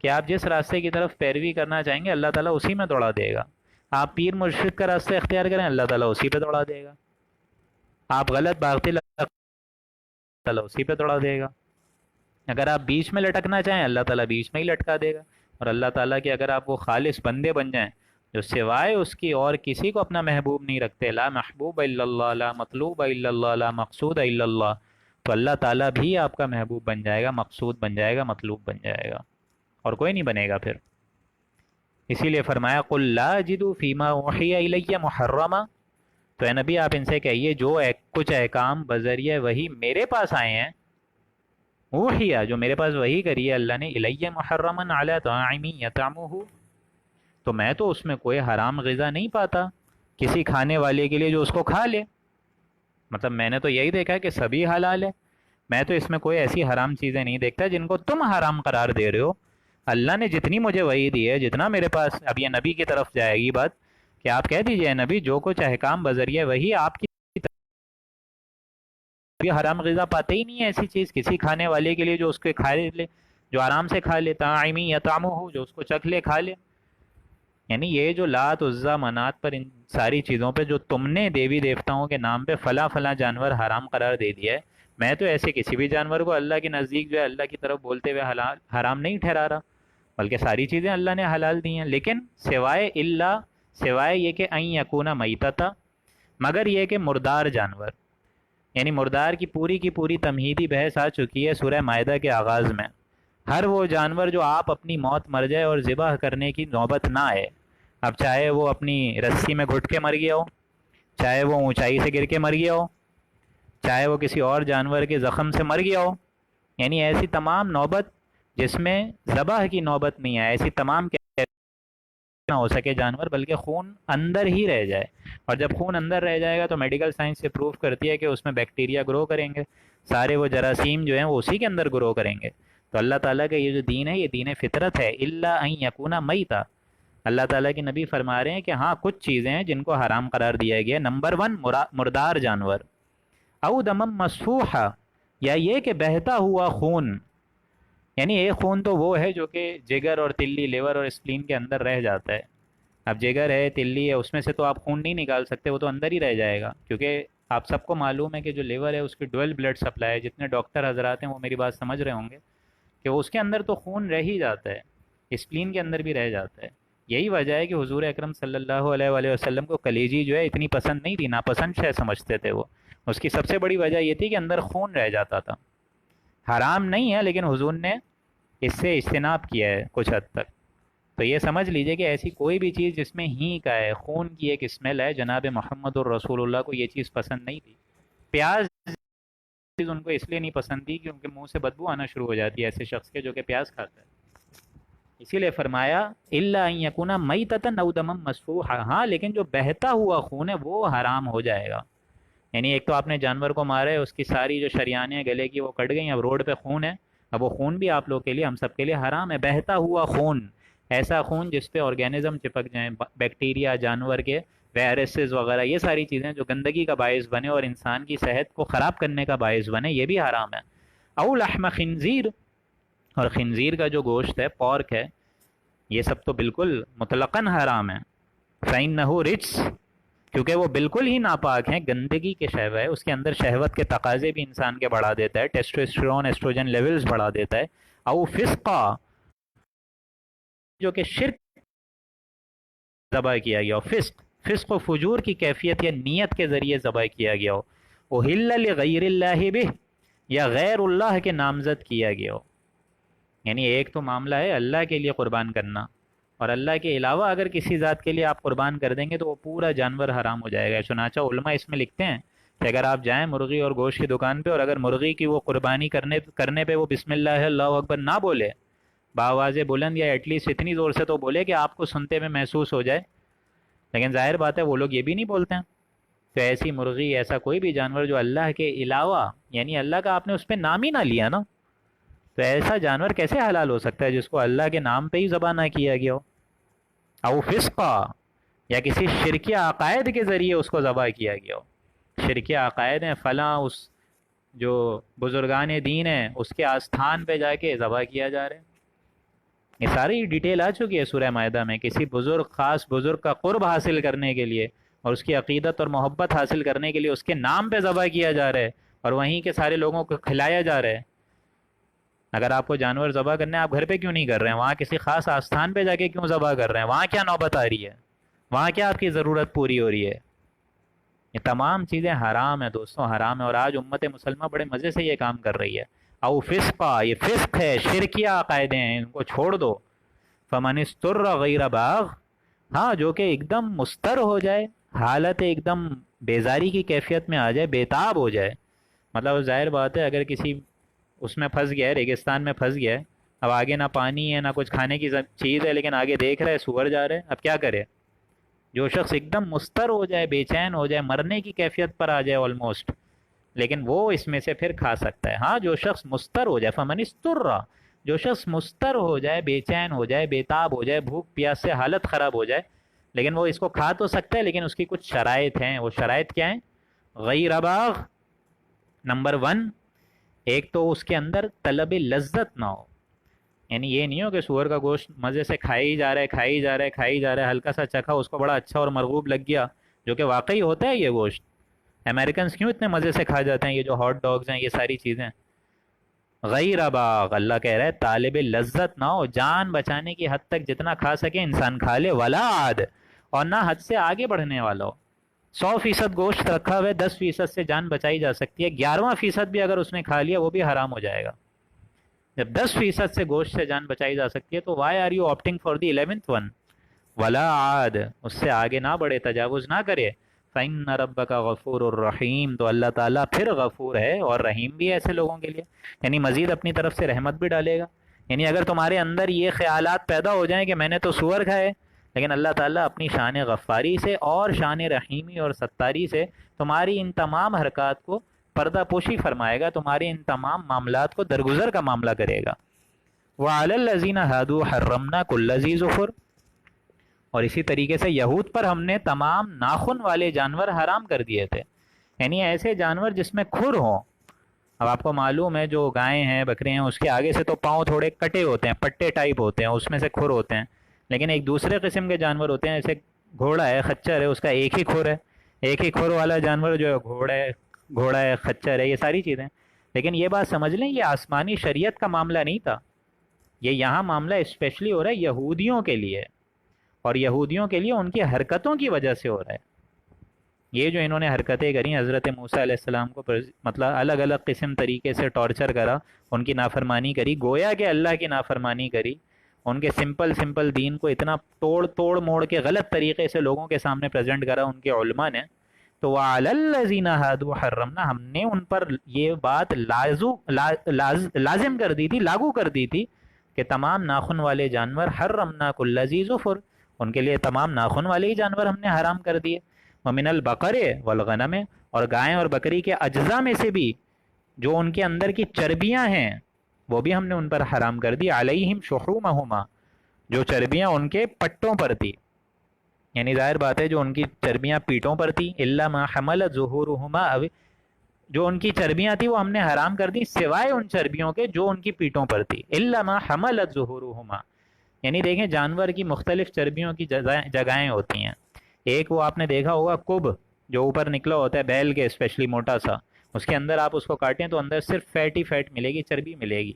کہ آپ جس راستے کی طرف پیروی کرنا چاہیں گے اللہ تعالیٰ اسی میں دوڑا دے گا۔ آپ پیر مرشد کا راستہ اختیار کریں اللہ تعالیٰ اسی پہ دوڑا دے گا۔ آپ غلط باطل اللہ تعالیٰ اسی پہ دوڑا دے گا۔ اگر آپ بیچ میں لٹکنا چاہیں اللہ تعالیٰ بیچ میں ہی لٹکا دے گا۔ اور اللہ تعالیٰ کے اگر آپ وہ خالص بندے بن جائیں جو سوائے اس کی اور کسی کو اپنا محبوب نہیں رکھتے، لا محبوب الا اللہ، لا مطلوب الا اللہ، لا مقصود الا اللہ، تو اللہ تعالیٰ بھی آپ کا محبوب بن جائے گا، مقصود بن جائے گا، مطلوب بن جائے گا۔ اور کوئی نہیں بنے گا پھر. اسی لیے فرمایا قل لا اجد فیما اوحی الی محرما، تو اے نبی آپ ان سے کہیے جو کچھ احکام بذریعہ وہی میرے پاس آئے ہیں، اوحیا جو میرے پاس وہی کری ہے اللہ نے، الی محرما علی طاعم یطعمہ، تو میں تو اس میں کوئی حرام غذا نہیں پاتا کسی کھانے والے کے لیے جو اس کو کھا لے. مطلب میں نے تو یہی دیکھا ہے کہ سبھی حلال ہے، میں تو اس میں کوئی ایسی حرام چیزیں نہیں دیکھتا جن کو تم حرام قرار دے رہے ہو. اللہ نے جتنی مجھے وحی دی ہے، جتنا میرے پاس، اب یہ نبی کی طرف جائے گی بات کہ آپ کہہ دیجئے نبی جو کچھ احکام بذریعہ وہی آپ کی طرف حرام غذا پاتے ہی نہیں ہے ایسی چیز کسی کھانے والے کے لیے جو اس کو کھا لے، جو آرام سے کھا لے، طاعمی یطعمہ ہو جو اس کو چکھ لے کھا لے. یعنی یہ جو لات عزا منات پر ان ساری چیزوں پہ جو تم نے دیوی دیوتاؤں کے نام پہ فلاں فلاں جانور حرام قرار دے دیا ہے، میں تو ایسے کسی بھی جانور کو اللہ کے نزدیک جو ہے اللہ کی طرف بولتے ہوئے حلال حرام نہیں ٹھہرا رہا، بلکہ ساری چیزیں اللہ نے حلال دی ہیں. لیکن سوائے یہ کہ این یکونا میتتا، مگر یہ کہ مردار جانور، یعنی مردار کی پوری تمہیدی بحث آ چکی ہے سورہ مائدہ کے آغاز میں. ہر وہ جانور جو آپ اپنی موت مر جائے اور ذبح کرنے کی نوبت نہ آئے، اب چاہے وہ اپنی رسی میں گھٹ کے مر گیا ہو، چاہے وہ اونچائی سے گر کے مر گیا ہو، چاہے وہ کسی اور جانور کے زخم سے مر گیا ہو، یعنی ایسی تمام نوبت جس میں ذبح کی نوبت نہیں آئے، ایسی تمام نہ ہو سکے جانور، بلکہ خون اندر ہی رہ جائے. اور جب خون اندر رہ جائے گا تو میڈیکل سائنس سے پروف کرتی ہے کہ اس میں بیکٹیریا گرو کریں گے، سارے وہ جراثیم جو ہیں وہ اسی کے اندر گرو کریں گے. تو اللہ تعالیٰ کا یہ جو دین ہے یہ دین فطرت ہے. الا ان یکونا میتا، اللہ تعالیٰ کے نبی فرما رہے ہیں کہ ہاں کچھ چیزیں ہیں جن کو حرام قرار دیا گیا. نمبر 1 مردار جانور، او دمم مسفوحا، یا یہ کہ بہتا ہوا خون، یعنی ایک خون تو وہ ہے جو کہ جگر اور تلی، لیور اور اسپلین کے اندر رہ جاتا ہے. اب جگر ہے، تلی ہے، اس میں سے تو آپ خون نہیں نکال سکتے، وہ تو اندر ہی رہ جائے گا، کیونکہ آپ سب کو معلوم ہے کہ جو لیور ہے اس کی ڈویل بلڈ سپلائی ہے. جتنے ڈاکٹر حضرات ہیں وہ میری بات سمجھ رہے ہوں گے کہ اس کے اندر تو خون رہ ہی جاتا ہے، اسپلین کے اندر بھی رہ جاتا ہے. یہی وجہ ہے کہ حضور اکرم صلی اللہ علیہ وآلہ وسلم کو کلیجی جو ہے اتنی پسند نہیں تھی، ناپسند شے سمجھتے تھے وہ. اس کی سب سے بڑی وجہ یہ تھی کہ اندر خون رہ جاتا تھا. حرام نہیں ہے لیکن حضور نے اس سے اجتناب کیا ہے کچھ حد تک. تو یہ سمجھ لیجئے کہ ایسی کوئی بھی چیز جس میں ہی کا ہے، خون کی ایک اسمیل ہے، جناب محمد الرسول اللہ کو یہ چیز پسند نہیں تھی. پیاز چیز ان کو اس لیے نہیں پسند تھی کہ ان کے منہ سے بدبو آنا شروع ہو جاتی ہے ایسے شخص کے جو کہ پیاز کھاتا ہے. اسی لیے فرمایا الا ان یکونا میتۃ او دما مسفوحا، ہاں لیکن جو بہتا ہوا خون ہے وہ حرام ہو جائے گا. یعنی ایک تو آپ نے جانور کو مارا ہے، اس کی ساری جو شریانیں گلے کی وہ کٹ گئیں، اب روڈ پہ خون ہے، اب وہ خون بھی آپ لوگ کے لیے، ہم سب کے لیے حرام ہے. بہتا ہوا خون، ایسا خون جس پہ آرگینزم چپک جائیں، بیکٹیریا، جانور کے وائرسز وغیرہ، یہ ساری چیزیں جو گندگی کا باعث بنے اور انسان کی صحت کو خراب کرنے کا باعث بنے، یہ بھی حرام ہے. او لحم خنزیر، اور خنزیر کا جو گوشت ہے، پورک ہے، یہ سب تو بالکل مطلقاً حرام ہے. فإنہ رجس، کیونکہ وہ بالکل ہی ناپاک ہیں، گندگی کے شہوہ ہے، اس کے اندر شہوت کے تقاضے بھی انسان کے بڑھا دیتا ہے، ٹیسٹوسٹیرون ایسٹروجن لیولز بڑھا دیتا ہے. او فسقا، جو کہ شرک ذبح کیا گیا ہو، فسق و فجور کی کیفیت یا نیت کے ذریعے ذبح کیا گیا ہو. احل لغیر اللہ بہ، یا غیر اللہ کے نامزد کیا گیا ہو. یعنی ایک تو معاملہ ہے اللہ کے لیے قربان کرنا، اور اللہ کے علاوہ اگر کسی ذات کے لیے آپ قربان کر دیں گے تو وہ پورا جانور حرام ہو جائے گا. چنانچہ علماء اس میں لکھتے ہیں کہ اگر آپ جائیں مرغی اور گوشت کی دکان پہ، اور اگر مرغی کی وہ قربانی کرنے پہ وہ بسم اللہ اللہ اکبر نہ بولے بآواز بلند، یا ایٹ لیسٹ اتنی زور سے تو بولے کہ آپ کو سنتے میں محسوس ہو جائے، لیکن ظاہر بات ہے وہ لوگ یہ بھی نہیں بولتے ہیں، تو ایسی مرغی، ایسا کوئی بھی جانور جو اللہ کے علاوہ، یعنی اللہ کا آپ نے اس پہ نام ہی نہ لیا نا، تو ایسا جانور کیسے حلال ہو سکتا ہے جس کو اللہ کے نام پہ ہی ذبح نہ کیا گیا ہو. او فسقا، یا کسی شرکی عقائد کے ذریعے اس کو ذبح کیا گیا ہو. شرکی عقائد ہیں، فلاں اس جو بزرگان دین ہیں اس کے آستھان پہ جا کے ذبح کیا جا رہا ہے. یہ ساری ڈیٹیل آ چکی ہے سورہ مائدہ میں. کسی بزرگ، خاص بزرگ کا قرب حاصل کرنے کے لیے اور اس کی عقیدت اور محبت حاصل کرنے کے لیے اس کے نام پہ ذبح کیا جا رہا ہے، اور وہیں کے سارے لوگوں کو کھلایا جا رہا ہے. اگر آپ کو جانور ذبح کرنا ہے، آپ گھر پہ کیوں نہیں کر رہے ہیں؟ وہاں کسی خاص آستھان پہ جا کے کیوں ذبح کر رہے ہیں؟ وہاں کیا نوبت آ رہی ہے؟ وہاں کیا آپ کی ضرورت پوری ہو رہی ہے؟ یہ تمام چیزیں حرام ہیں دوستوں، حرام ہے. اور آج امت مسلمہ بڑے مزے سے یہ کام کر رہی ہے. او فسقا، یہ فسق ہے، شرکیہ عقائد ہیں، ان کو چھوڑ دو. فمن استر غیر باغ، ہاں جو کہ ایک دم مستر ہو جائے، حالت ایک دم بیزاری کی کیفیت میں آ جائے، بےتاب ہو جائے. مطلب ظاہر بات ہے اگر کسی اس میں پھنس گیا ہے، ریگستان میں پھنس گیا ہے، اب آگے نہ پانی ہے نہ کچھ کھانے کی چیز ہے، لیکن آگے دیکھ رہا ہے سور جا رہے ہیں، اب کیا کرے؟ جو شخص ایک دم مستر ہو جائے، بے چین ہو جائے، مرنے کی کیفیت پر آ جائے آلموسٹ، لیکن وہ اس میں سے پھر کھا سکتا ہے. ہاں جو شخص مستر ہو جائے، فمن استر، جو شخص مستر ہو جائے، بے چین ہو جائے، بےتاب ہو جائے، بھوک پیاس سے حالت خراب ہو جائے، لیکن وہ اس کو کھا تو سکتا ہے، لیکن اس کی کچھ شرائط ہیں. وہ شرائط کیا ہیں؟ غیر باغ، نمبر ون، ایک تو اس کے اندر طلب لذت نہ ہو. یعنی یہ نہیں ہو کہ سور کا گوشت مزے سے کھائی جا رہا ہے، کھائی جا رہا ہے، کھائی جا رہا ہے، ہلکا سا چکھا، اس کو بڑا اچھا اور مرغوب لگ گیا، جو کہ واقعی ہوتا ہے یہ گوشت. امریکنز کیوں اتنے مزے سے کھا جاتے ہیں یہ جو ہاٹ ڈاگز ہیں، یہ ساری چیزیں. غیر باغ، اللہ کہہ رہا ہے طالب لذت نہ ہو، جان بچانے کی حد تک جتنا کھا سکے انسان کھا لے، ولا عاد، اور نہ حد سے آگے بڑھنے والا ہو. 100% گوشت رکھا ہوا ہے، 10% سے جان بچائی جا سکتی ہے، 11واں فیصد بھی اگر اس نے کھا لیا وہ بھی حرام ہو جائے گا. جب 10% سے گوشت سے جان بچائی جا سکتی ہے تو why are you opting for the 11th one? ولا عاد، اس سے آگے نہ بڑھے، تجاوز نہ کرے. فَإِنَّ رَبَّكَ غَفُورٌ رَحِيمٌ، تو اللہ تعالیٰ پھر غفور ہے اور رحیم بھی ہے ایسے لوگوں کے لیے، یعنی مزید اپنی طرف سے رحمت بھی ڈالے گا. یعنی اگر تمہارے اندر یہ خیالات پیدا ہو جائیں کہ میں نے تو سور کھائے، لیکن اللہ تعالیٰ اپنی شان غفاری سے اور شان رحیمی اور ستاری سے تمہاری ان تمام حرکات کو پردہ پوشی فرمائے گا، تمہاری ان تمام معاملات کو درگزر کا معاملہ کرے گا. وَعَلَى الَّذِينَ هَادُوا حَرَّمْنَا كُلَّ ذِي ظُفُرٍ، اور اسی طریقے سے یہود پر ہم نے تمام ناخن والے جانور حرام کر دیے تھے. یعنی ایسے جانور جس میں کھر ہوں. اب آپ کو معلوم ہے جو گائیں ہیں، بکرے ہیں، اس کے آگے سے تو پاؤں تھوڑے کٹے ہوتے ہیں، پٹے ٹائپ ہوتے ہیں، اس میں سے کھر ہوتے ہیں. لیکن ایک دوسرے قسم کے جانور ہوتے ہیں، جیسے گھوڑا ہے، خچر ہے، اس کا ایک ہی کھر ہے. ایک ہی کھر والا جانور جو ہے گھوڑا ہے، خچر ہے، یہ ساری چیزیں. لیکن یہ بات سمجھ لیں یہ آسمانی شریعت کا معاملہ نہیں تھا، یہ یہاں معاملہ اسپیشلی ہو رہا ہے یہودیوں کے لیے، اور یہودیوں کے لیے ان کی حرکتوں کی وجہ سے ہو رہا ہے. یہ جو انہوں نے حرکتیں کری، حضرت موسیٰ علیہ السلام کو مطلب الگ الگ قسم طریقے سے ٹارچر کرا، ان کی نافرمانی کری، گویا کہ اللہ کی نافرمانی کری، ان کے سمپل دین کو اتنا توڑ موڑ کے غلط طریقے سے لوگوں کے سامنے پریزنٹ کرا ان کے علماء نے. تو وَعَلَى الَّذِينَ ہَادُوا حَرَّمْنَا، ہم نے ان پر یہ بات لازم کر دی تھی، لاگو کر دی تھی کہ تمام ناخن والے جانور، حرمنا کل ذی ظفر، ان کے لیے تمام ناخن والے ہی جانور ہم نے حرام کر دیے. ومن البقر والغنم، اور گائے اور بکری کے اجزاء میں سے بھی جو ان کے اندر کی چربیاں ہیں وہ بھی ہم نے ان پر حرام کر دی. علیہم شحومہما، جو چربیاں ان کے پٹوں پر تھی، یعنی ظاہر بات ہے جو ان کی چربیاں پیٹوں پر تھی، الا ما حملت ظہورہما، جو ان کی چربیاں تھی وہ ہم نے حرام کر دی سوائے ان چربیوں کے جو ان کی پیٹوں پر تھی. الا ما حملت ظہورہما، یعنی دیکھیں جانور کی مختلف چربیوں کی جگہیں ہوتی ہیں. ایک وہ آپ نے دیکھا ہوگا کب جو اوپر نکلا ہوتا ہے بیل کے، اسپیشلی موٹا سا، اس کے اندر آپ اس کو کاٹیں تو اندر صرف فیٹ ہی فیٹ ملے گی، چربی ملے گی.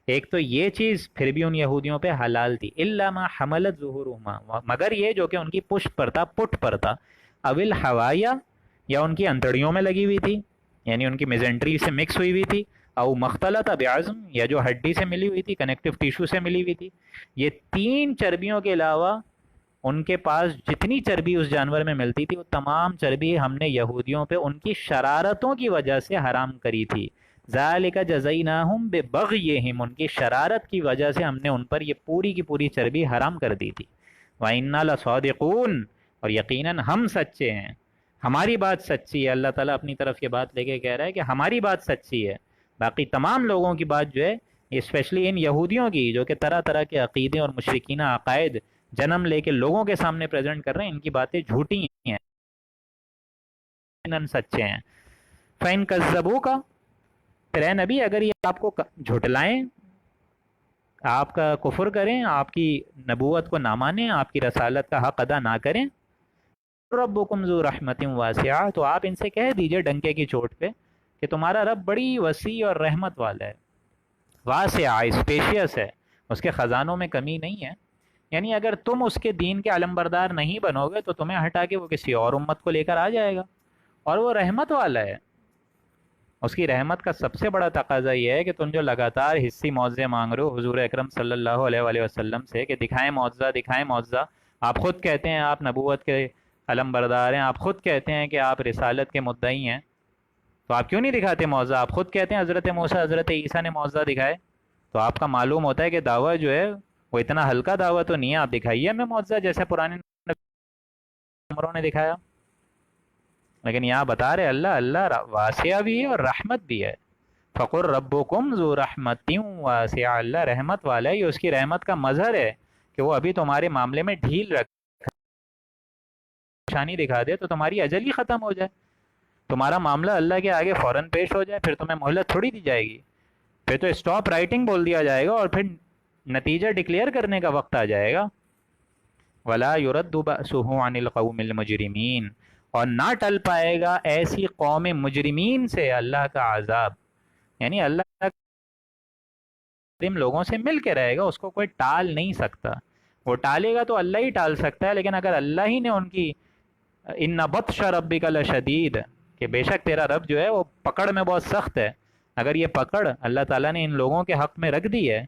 ایک تو یہ چیز پھر بھی ان یہودیوں پہ حلال تھی، الا ما حملت ظہورہما، مگر یہ جو کہ ان کی پشت پر تھا، پٹ پر تھا، اول حوایا، یا ان کی انتڑیوں میں لگی ہوئی تھی، یعنی ان کی میزنٹری سے مکس ہوئی ہوئی تھی، او مختلط بعظم، یا جو ہڈی سے ملی ہوئی تھی، کنیکٹیو ٹیشو سے ملی ہوئی تھی. یہ تین چربیوں کے علاوہ ان کے پاس جتنی چربی اس جانور میں ملتی تھی وہ تمام چربی ہم نے یہودیوں پہ ان کی شرارتوں کی وجہ سے حرام کری تھی. ذالک جزیناہم ببغیہم، ان کی شرارت کی وجہ سے ہم نے ان پر یہ پوری کی پوری چربی حرام کر دی تھی. وَإِنَّا لَصَادِقُونَ، اور یقیناً ہم سچے ہیں، ہماری بات سچی ہے. اللہ تعالیٰ اپنی طرف یہ بات لے کے کہہ رہا ہے کہ ہماری بات سچی ہے، باقی تمام لوگوں کی بات جو ہے، اسپیشلی ان یہودیوں کی جو کہ طرح طرح کے عقیدے اور مشرکینہ عقائد جنم لے کے لوگوں کے سامنے پریزنٹ کر رہے ہیں، ان کی باتیں جھوٹی ہیں، سچے ہیں. فَإِن كَذَّبُوكَ، پھر اے نبی اگر یہ آپ کو جھٹلائیں، آپ کا کفر کریں، آپ کی نبوت کو نہ مانیں، آپ کی رسالت کا حق ادا نہ کریں، ربکم ذو رحمت واسعہ، تو آپ ان سے کہہ دیجئے ڈنکے کی چوٹ پہ کہ تمہارا رب بڑی وسیع اور رحمت والا ہے، واسعہ، اسپیشیس ہے، اس کے خزانوں میں کمی نہیں ہے. یعنی اگر تم اس کے دین کے علمبردار نہیں بنو گے تو تمہیں ہٹا کے وہ کسی اور امت کو لے کر آ جائے گا، اور وہ رحمت والا ہے. اس کی رحمت کا سب سے بڑا تقاضا یہ ہے کہ تم جو لگاتار حصی معاوضے مانگ رہے ہو حضور اکرم صلی اللہ علیہ وآلہ وسلم سے کہ دکھائیں معاوضہ دکھائیں معاوضہ، آپ خود کہتے ہیں آپ نبوت کے علم بردار ہیں، آپ خود کہتے ہیں کہ آپ رسالت کے مدعی ہیں، تو آپ کیوں نہیں دکھاتے معاوضہ؟ آپ خود کہتے ہیں حضرت موسیٰ حضرت عیسیٰ نے معاوضہ دکھائے، تو آپ کا معلوم ہوتا ہے کہ دعویٰ جو ہے وہ اتنا ہلکا دعویٰ تو نہیں ہے، آپ دکھائیے ہمیں معاوضہ جیسے پرانے عمروں نے دکھایا۔ لیکن یہاں بتا رہے اللہ واسعہ بھی ہے اور رحمت بھی ہے۔ فقر ربکم ذو رحمت واسعہ، اللہ رحمت والا ہے، یہ اس کی رحمت کا مظہر ہے کہ وہ ابھی تمہارے معاملے میں ڈھیل رکھ نشانی دکھا دے تو تمہاری اجل ہی ختم ہو جائے، تمہارا معاملہ اللہ کے آگے فوراً پیش ہو جائے، پھر تمہیں مہلت تھوڑی دی جائے گی، پھر تو اسٹاپ رائٹنگ بول دیا جائے گا اور پھر نتیجہ ڈکلیئر کرنے کا وقت آ جائے گا۔ وَلَا يُرَدُّ بَأْسُهُ عَنِ الْقَوْمِ الْمُجْرِمِينَ، اور نہ ٹل پائے گا ایسی قوم مجرمین سے اللہ کا عذاب، یعنی اللہ لوگوں سے مل کے رہے گا، اس کو کوئی ٹال نہیں سکتا، وہ ٹالے گا تو اللہ ہی ٹال سکتا ہے، لیکن اگر اللہ ہی نے ان کی ان بطش ربک لشدید، کہ بے شک تیرا رب جو ہے وہ پکڑ میں بہت سخت ہے، اگر یہ پکڑ اللہ تعالیٰ نے ان لوگوں کے حق میں رکھ دی ہے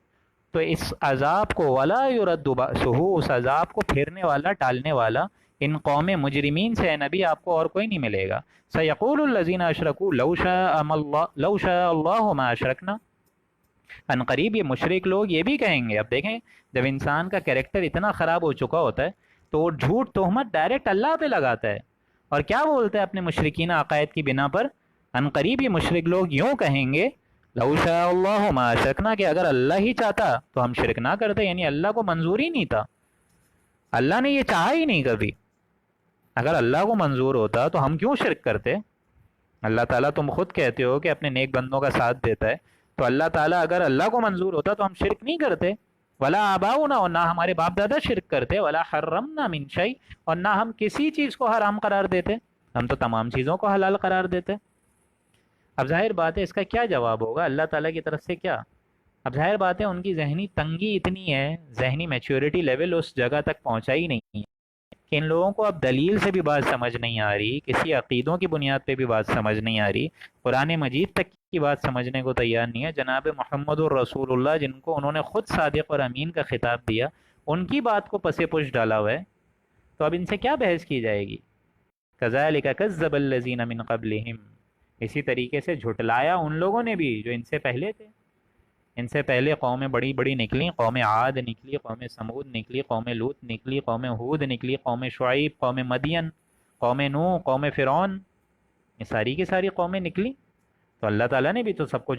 تو اس عذاب کو ولا یرد بأسہ، اس عذاب کو پھیرنے والا ٹالنے والا ان قوم مجرمین سے اے نبی آپ کو اور کوئی نہیں ملے گا۔ سیقول الذین اشرکوا لو شاء اللہ ما اشرکنا، ان قریب یہ مشرک لوگ یہ بھی کہیں گے۔ اب دیکھیں جب انسان کا کیریکٹر اتنا خراب ہو چکا ہوتا ہے تو وہ جھوٹ تہمت ڈائریکٹ اللہ پہ لگاتا ہے، اور کیا بولتا ہے اپنے مشرکین عقائد کی بنا پر؟ ان قریب یہ مشرک لوگ یوں کہیں گے لو شاء اللہ ما اشرکنا، کہ اگر اللہ ہی چاہتا تو ہم شرک نہ کرتے، یعنی اللہ کو منظور ہی نہیں تھا، اللہ نے یہ چاہا ہی نہیں کبھی، اگر اللہ کو منظور ہوتا تو ہم کیوں شرک کرتے؟ اللہ تعالیٰ تم خود کہتے ہو کہ اپنے نیک بندوں کا ساتھ دیتا ہے، تو اللہ تعالیٰ اگر اللہ کو منظور ہوتا تو ہم شرک نہیں کرتے۔ ولا آباؤنا، اور نہ ہمارے باپ دادا شرک کرتے، ولا حرمنا من شیء، اور نہ ہم کسی چیز کو حرام قرار دیتے، ہم تو تمام چیزوں کو حلال قرار دیتے۔ اب ظاہر بات ہے اس کا کیا جواب ہوگا اللہ تعالیٰ کی طرف سے؟ کیا؟ اب ظاہر بات ہے ان کی ذہنی تنگی اتنی ہے، ذہنی میچورٹی لیول اس جگہ تک پہنچا ہی نہیں ہے کہ ان لوگوں کو اب دلیل سے بھی بات سمجھ نہیں آ رہی، کسی عقیدوں کی بنیاد پہ بھی بات سمجھ نہیں آ رہی، قرآن مجید تک کی بات سمجھنے کو تیار نہیں ہے۔ جناب محمد الرسول اللہ جن کو انہوں نے خود صادق اور امین کا خطاب دیا، ان کی بات کو پس پش ڈالا ہوا ہے، تو اب ان سے کیا بحث کی جائے گی؟ کذالک کذب الذین من قبلہم، اسی طریقے سے جھٹلایا ان لوگوں نے بھی جو ان سے پہلے تھے۔ ان سے پہلے قومیں بڑی بڑی نکلیں، قوم عاد نکلی، قوم سمود نکلی، قوم لوط نکلی، قوم ہود نکلی، قوم شعیب، قوم مدین، قوم نوح، قوم فرعون، یہ ساری کی ساری قومیں نکلی، تو اللہ تعالیٰ نے بھی تو سب کو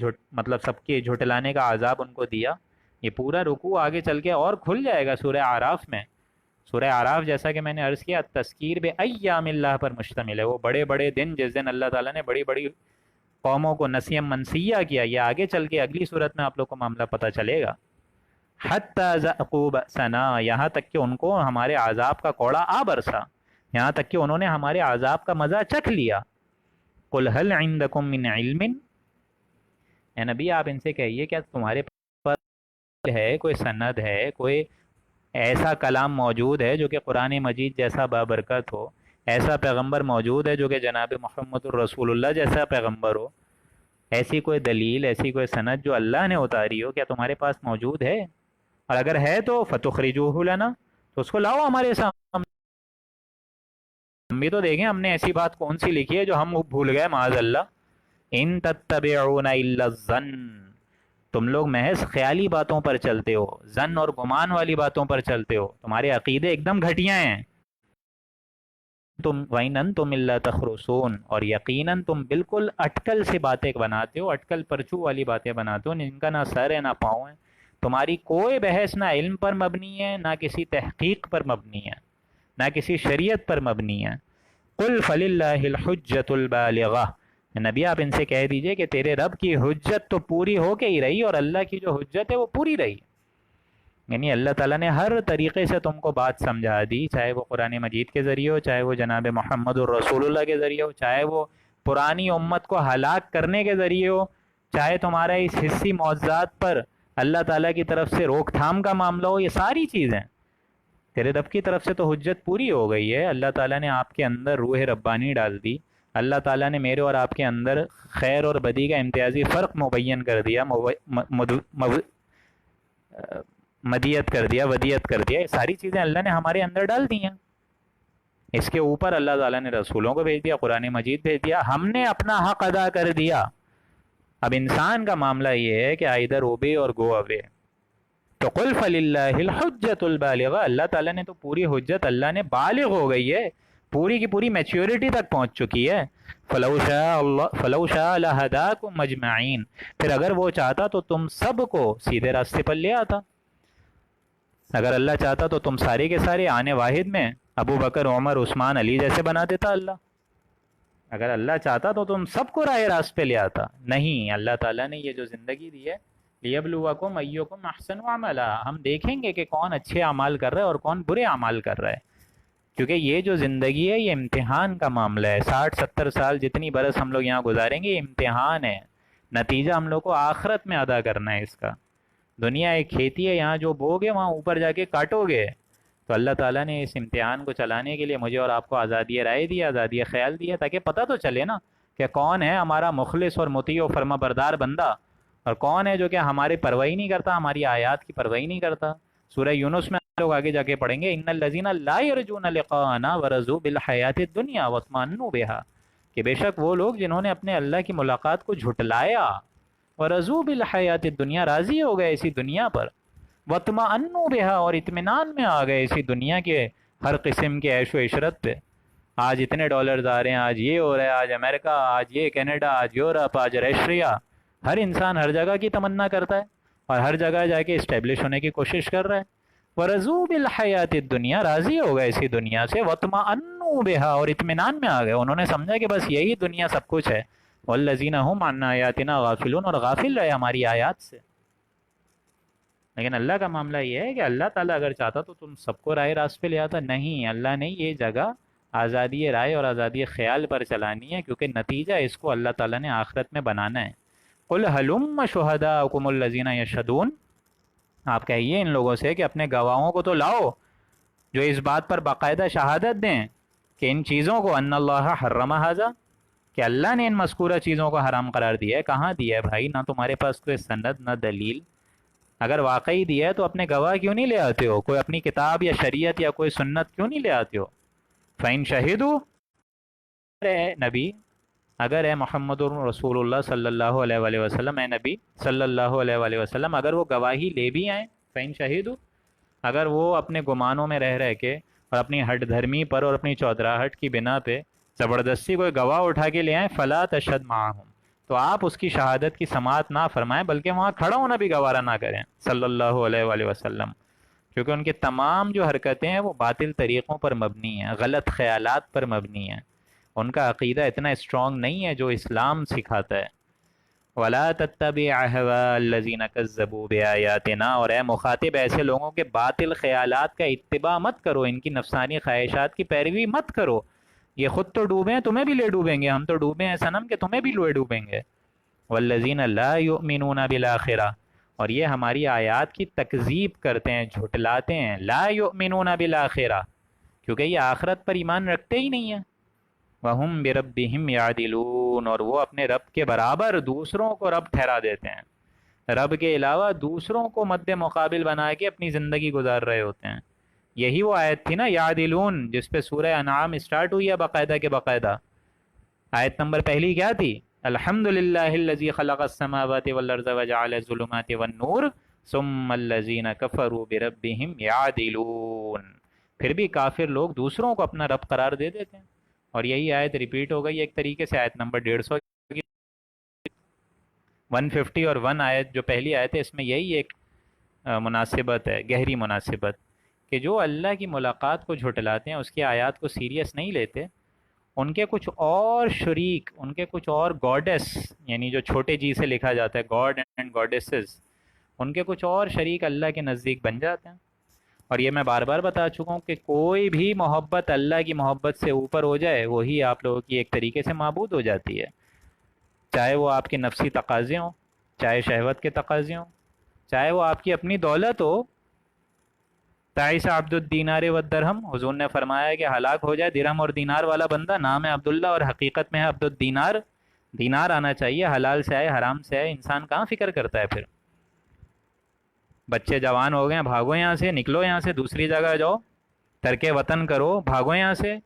سب کے جھٹلانے کا عذاب ان کو دیا۔ یہ پورا رکوع آگے چل کے اور کھل جائے گا سورہ اعراف میں۔ سورہ اعراف جیسا کہ میں نے عرض کیا تذکیر بایام اللہ پر مشتمل ہے، وہ بڑے بڑے دن جس دن اللہ تعالیٰ نے بڑی بڑی قوموں کو نسیم منسیہ کیا، یہ آگے چل کے اگلی صورت میں آپ لوگ کو معاملہ پتہ چلے گا۔ حتی ذاقوا بأسنا، یہاں تک کہ ان کو ہمارے عذاب کا کوڑا آ برسا، یہاں تک کہ انہوں نے ہمارے عذاب کا مزہ چکھ لیا۔ قل هل عندکم من علم، اے نبی آپ ان سے کہیے کیا تمہارے پاس ہے کوئی سند ہے، کوئی ایسا کلام موجود ہے جو کہ قرآن مجید جیسا بابرکت ہو، ایسا پیغمبر موجود ہے جو کہ جناب محمد الرسول اللہ جیسا پیغمبر ہو، ایسی کوئی دلیل، ایسی کوئی سند جو اللہ نے اتاری ہو، کیا تمہارے پاس موجود ہے؟ اور اگر ہے تو فتخرجوہ لنا، تو اس کو لاؤ ہمارے سامنے، ہم بھی تو دیکھیں ہم نے ایسی بات کون سی لکھی ہے جو ہم بھول گئے معاذ اللہ۔ ان تتبعون الا الظن، تم لوگ محض خیالی باتوں پر چلتے ہو، ظن اور گمان والی باتوں پر چلتے ہو، تمہارے عقیدے ایک دم گھٹیا ہیں۔ تم وَإِنَّنْتُمْ إِلَّا تَخْرُصُونَ، اور یقیناً تم بالکل اٹکل سے باتیں بناتے ہو، اٹکل پرچو والی باتیں بناتے ہو جن کا نہ سر ہے نہ پاؤں ہے، تمہاری کوئی بحث نہ علم پر مبنی ہے، نہ کسی تحقیق پر مبنی ہے، نہ کسی شریعت پر مبنی ہے۔ قُلْ فَلِلَّهِ الْحُجَّةُ الْبَالِغَةُ، نبی آپ ان سے کہہ دیجئے کہ تیرے رب کی حجت تو پوری ہو کے ہی رہی، اور اللہ کی جو حجت ہے وہ پوری رہی، یعنی اللہ تعالیٰ نے ہر طریقے سے تم کو بات سمجھا دی، چاہے وہ قرآن مجید کے ذریعے ہو، چاہے وہ جناب محمد الرسول اللہ کے ذریعے ہو، چاہے وہ پرانی امت کو ہلاک کرنے کے ذریعے ہو، چاہے تمہارا اس حصی معجزات پر اللہ تعالیٰ کی طرف سے روک تھام کا معاملہ ہو، یہ ساری چیزیں تیرے رب کی طرف سے تو حجت پوری ہو گئی ہے، اللہ تعالیٰ نے آپ کے اندر روح ربانی ڈال دی، اللہ تعالیٰ نے میرے اور آپ کے اندر خیر اور بدی کا امتیازی فرق مبین کر دیا، مدیت کر دیا، ودیت کر دیا، یہ ساری چیزیں اللہ نے ہمارے اندر ڈال دی ہیں۔ اس کے اوپر اللہ تعالیٰ نے رسولوں کو بھیج دیا، قرآن مجید بھیج دیا، ہم نے اپنا حق ادا کر دیا۔ اب انسان کا معاملہ یہ ہے کہ آئدر اوبے اور گو اوے۔ تو قل فللہ الحجۃ البالغہ، اللہ تعالیٰ نے تو پوری حجت، اللہ نے بالغ ہو گئی ہے، پوری کی پوری میچیورٹی تک پہنچ چکی ہے۔ فلو شاء لہداکم مجمعین، پھر اگر وہ چاہتا تو تم سب کو سیدھے راستے پر لے آتا۔ اگر اللہ چاہتا تو تم سارے کے سارے آنے واحد میں ابو بکر، عمر، عثمان، علی جیسے بنا دیتا اللہ۔ اگر اللہ چاہتا تو تم سب کو راہ راست پہ لے آتا۔ نہیں، اللہ تعالیٰ نے یہ جو زندگی دی ہے، لیبلوکم ایکم احسن عملا، ہم دیکھیں گے کہ کون اچھے اعمال کر رہا ہے اور کون برے اعمال کر رہا ہے، کیونکہ یہ جو زندگی ہے یہ امتحان کا معاملہ ہے۔ 60-70 سال جتنی برس ہم لوگ یہاں گزاریں گے، یہ امتحان ہے، نتیجہ ہم لوگ کو آخرت میں ادا کرنا ہے اس کا۔ دنیا ایک کھیتی ہے، یہاں جو بوگے وہاں اوپر جا کے کاٹو گے۔ تو اللہ تعالیٰ نے اس امتحان کو چلانے کے لیے مجھے اور آپ کو آزادی رائے دی، آزادی خیال دیا، تاکہ پتہ تو چلے نا کہ کون ہے ہمارا مخلص اور مطیع و فرما بردار بندہ، اور کون ہے جو کہ ہماری پرواہی نہیں کرتا، ہماری آیات کی پرواہی نہیں کرتا۔ سورہ یونس میں لوگ آگے جا کے پڑھیں گے، ان الذین لا یرجون لقاءنا ورضوا بالحیاۃ الدنیا واطمأنوا بها، کہ بے شک وہ لوگ جنہوں نے اپنے اللہ کی ملاقات کو جھٹلایا، ورضوا بالحیاۃ الدنیا، راضی ہو گئے اسی دنیا پر، واطمأنوا بها، اور اطمینان میں آ گئے اسی دنیا کے ہر قسم کے عیش و عشرت پہ۔ آج اتنے ڈالرز آ رہے ہیں، آج یہ ہو رہا ہے، آج امریکہ، آج یہ کینیڈا، آج یورپ، آج رشیا، ہر انسان ہر جگہ کی تمنا کرتا ہے اور ہر جگہ جا کے اسٹیبلش ہونے کی کوشش کر رہا ہے۔ وَرَضُوا بِالْحَيَاةِ الدُّنْيَا، راضی ہو گئے اسی دنیا سے، وَاطْمَأَنُّوا بِهَا، اور اطمینان میں آ گئے، انہوں نے سمجھا کہ بس یہی دنیا سب کچھ ہے۔ وَالَّذِينَ هُمْ عَنْ آيَاتِنَا غَافِلُونَ، اور غافل رہے ہماری آیات سے۔ لیکن اللہ کا معاملہ یہ ہے کہ اللہ تعالیٰ اگر چاہتا تو تم سب کو راہ راست پہ لے آتا۔ نہیں، اللہ نے یہ جگہ آزادی رائے اور آزادی خیال پر چلانی ہے، کیونکہ نتیجہ اس کو اللہ تعالیٰ نے آخرت میں بنانا ہے۔ قُلْ هَلُمَّ شُهَدَاءَكُمُ الَّذِينَ يَشْهَدُونَ، آپ کہیے ان لوگوں سے کہ اپنے گواہوں کو تو لاؤ جو اس بات پر باقاعدہ شہادت دیں کہ ان چیزوں کو ان اللہ حرم ھذا، کہ اللہ نے ان مذکورہ چیزوں کو حرام قرار دیا ہے۔ کہاں دیا ہے بھائی؟ نہ تمہارے پاس کوئی سند نہ دلیل۔ اگر واقعی دیا ہے تو اپنے گواہ کیوں نہیں لے آتے ہو؟ کوئی اپنی کتاب یا شریعت یا کوئی سنت کیوں نہیں لے آتے ہو؟ فَإِن شَهِدُوا، اے نبی، اگر اے محمد رسول اللہ صلی اللہ علیہ وآلہ وسلم، اے نبی صلی اللہ علیہ وآلہ وسلم، اگر وہ گواہی لے بھی آئیں، فَإِن شَهِدُوا، اگر وہ اپنے گمانوں میں رہ رہ کے اور اپنی ہٹ دھرمی پر اور اپنی چودراہٹ کی بنا پہ زبردستی کوئی گواہ اٹھا کے لے آئیں، فَلَا تَشْهَدْ مَعَهُمْ، تو آپ اس کی شہادت کی سماعت نہ فرمائیں، بلکہ وہاں کھڑا ہونا بھی گوارا نہ کریں صلی اللہ علیہ وآلہ وسلم، کیونکہ ان کی تمام جو حرکتیں ہیں وہ باطل طریقوں پر مبنی ہیں، غلط خیالات پر مبنی ہیں، ان کا عقیدہ اتنا اسٹرانگ نہیں ہے جو اسلام سکھاتا ہے۔ وَلَا تَتَّبِعْ أَهْوَاءَ الَّذِينَ كَذَّبُوا بِآيَاتِنَا، اور اے مخاطب ایسے لوگوں کے باطل خیالات کا اتباع مت کرو، ان کی نفسانی خواہشات کی پیروی مت کرو، یہ خود تو ڈوبے ہیں، تمہیں بھی لے ڈوبیں گے، ہم تو ڈوبے ہیں صنم کہ تمہیں بھی لے ڈوبیں گے۔ وَالَّذِينَ لَا يُؤْمِنُونَ بِالْآخِرَةِ، اور یہ ہماری آیات کی تکذیب کرتے ہیں، جھٹلاتے ہیں، لا یؤمنون بالآخرہ، کیونکہ یہ آخرت پر ایمان رکھتے ہی نہیں ہیں۔ وَهُمْ بِرَبِّهِمْ يَعْدِلُونَ، اور وہ اپنے رب کے برابر دوسروں کو رب ٹھہرا دیتے ہیں، رب کے علاوہ دوسروں کو مد مقابل بنا کے اپنی زندگی گزار رہے ہوتے ہیں۔ یہی وہ آیت تھی نا یعدلون، جس پہ سورہ انعام اسٹارٹ ہوئی ہے باقاعدہ کے باقاعدہ۔ آیت نمبر پہلی کیا تھی؟ الحمدللہ الذی خلق السماوات والارض وجعل الظلمات والنور ثم الذین کفروا بربہم یعدلون، پھر بھی کافر لوگ دوسروں کو اپنا رب قرار دے دیتے ہیں، اور یہی آیت ریپیٹ ہو گئی ایک طریقے سے آیت نمبر 150 کی 150 اور 1 آیت جو پہلی آیت ہے، اس میں یہی ایک مناسبت ہے، گہری مناسبت، کہ جو اللہ کی ملاقات کو جھٹلاتے ہیں، اس کی آیات کو سیریس نہیں لیتے، ان کے کچھ اور شریک، ان کے کچھ اور گاڈس، یعنی جو چھوٹے جی سے لکھا جاتا ہے گاڈ اینڈ گاڈیسز، ان کے کچھ اور شریک اللہ کے نزدیک بن جاتے ہیں۔ اور یہ میں بار بار بتا چکا ہوں کہ کوئی بھی محبت اللہ کی محبت سے اوپر ہو جائے، وہی آپ لوگوں کی ایک طریقے سے معبود ہو جاتی ہے، چاہے وہ آپ کے نفسی تقاضے ہوں، چاہے شہوت کے تقاضے ہوں، چاہے وہ آپ کی اپنی دولت ہو۔ تعیس عبد الدینار والدرہم، حضور نے فرمایا کہ ہلاک ہو جائے درہم اور دینار والا بندہ، نام ہے عبداللہ اور حقیقت میں ہے عبد الدینار۔ دینار آنا چاہیے، حلال سے آئے حرام سے آئے، انسان کہاں فکر کرتا ہے پھر؟ بچے جوان ہو گئے، بھاگو یہاں سے، نکلو یہاں سے، دوسری جگہ جاؤ، ترک وطن کرو، بھاگو یہاں سے،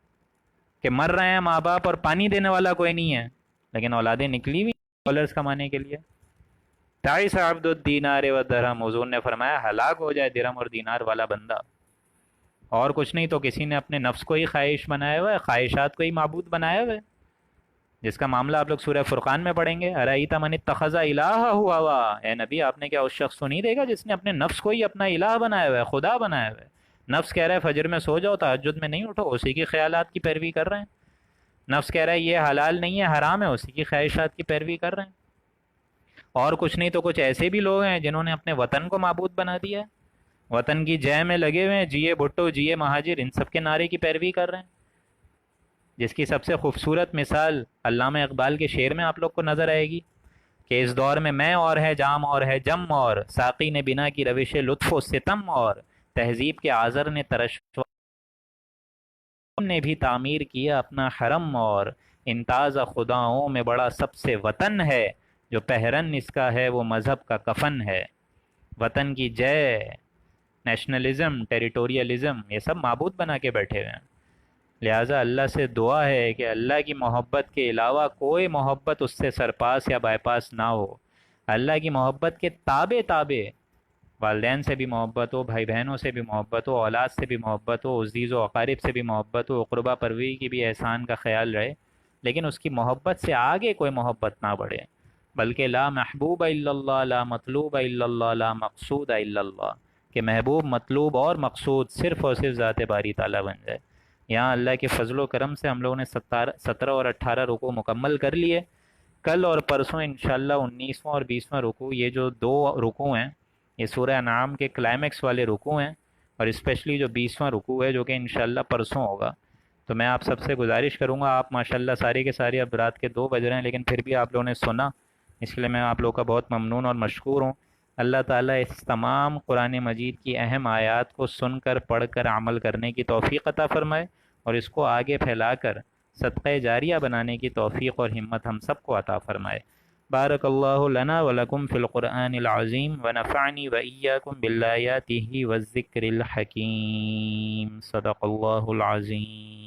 کہ مر رہے ہیں ماں باپ اور پانی دینے والا کوئی نہیں ہے، لیکن اولادیں نکلی ہوئی ڈالرز کمانے کے لیے۔ تعیس عبد الدینار و درہم، حضور نے فرمایا ہلاک ہو جائے درہم اور دینار والا بندہ۔ اور کچھ نہیں تو کسی نے اپنے نفس کو ہی خواہش بنایا ہوا ہے، خواہشات کو ہی معبود بنایا ہوا ہے، جس کا معاملہ آپ لوگ سورہ فرقان میں پڑھیں گے۔ ارأیت من اتخذ الہہ ہوا، اے نبی آپ نے کیا اس شخص کو نہیں دیکھا جس نے اپنے نفس کو ہی اپنا الہ بنایا ہوا ہے، خدا بنایا ہوا ہے؟ نفس کہہ رہا ہے فجر میں سو جاؤ، تہجد میں نہیں اٹھو، اسی کی خیالات کی پیروی کر رہے ہیں۔ نفس کہہ رہا ہے یہ حلال نہیں ہے حرام ہے، اسی کی خواہشات کی پیروی کر رہے ہیں۔ اور کچھ نہیں تو کچھ ایسے بھی لوگ ہیں جنہوں نے اپنے وطن کو معبود بنا دیا ہے، وطن کی جے میں لگے ہوئے ہیں، جیے بھٹو جیے مہاجر، ان سب کے نعرے کی پیروی کر رہے ہیں، جس کی سب سے خوبصورت مثال علامہ اقبال کے شعر میں آپ لوگ کو نظر آئے گی کہ اس دور میں اور ہے جام اور ہے جم، اور ساقی نے بنا کی روش لطف و ستم، اور تہذیب کے آذر نے ترشح نے بھی تعمیر کیا اپنا حرم، اور انتاز خداؤں میں بڑا سب سے وطن ہے، جو پہرن اس کا ہے وہ مذہب کا کفن ہے۔ وطن کی جے، نیشنلزم، ٹیریٹوریلزم، یہ سب معبود بنا کے بیٹھے ہوئے ہیں۔ لہٰذا اللہ سے دعا ہے کہ اللہ کی محبت کے علاوہ کوئی محبت اس سے سرپاس یا بائی پاس نہ ہو۔ اللہ کی محبت کے تابع والدین سے بھی محبت ہو، بھائی بہنوں سے بھی محبت ہو، اولاد سے بھی محبت ہو، عزیز و اقارب سے بھی محبت ہو، قربا پروری کی بھی احسان کا خیال رہے، لیکن اس کی محبت سے آگے کوئی محبت نہ بڑھے، بلکہ لا محبوب الا اللہ، لا مطلوب الا اللہ، لا مقصود الا اللہ، کہ محبوب، مطلوب اور مقصود صرف اور صرف ذات باری تعالیٰ بن جائے۔ یہاں اللہ کے فضل و کرم سے ہم لوگوں نے 17 اور 18 رکوع مکمل کر لیے۔ کل اور پرسوں انشاءاللہ 19واں اور 20واں رکوع، یہ جو 2 رکوع ہیں یہ سورہ انعام کے کلائمیکس والے رکوع ہیں، اور اسپیشلی جو 20واں رکوع ہے جو کہ انشاءاللہ پرسوں ہوگا۔ تو میں آپ سب سے گزارش کروں گا، آپ ماشاءاللہ سارے کے سارے اب رات کے 2 بج رہے ہیں لیکن پھر بھی آپ لوگوں نے سنا، اس لیے میں آپ لوگوں کا بہت ممنون اور مشکور ہوں۔ اللہ تعالیٰ اس تمام قرآن مجید کی اہم آیات کو سن کر، پڑھ کر، عمل کرنے کی توفیق عطا فرمائے، اور اس کو آگے پھیلا کر صدقہ جاریہ بنانے کی توفیق اور ہمت ہم سب کو عطا فرمائے۔ بارک اللہ لنا ولکم فی القرآن العظیم ونفعنی وإیاکم بالآیاتہ والذکر الحکیم، صدق اللہ العظیم۔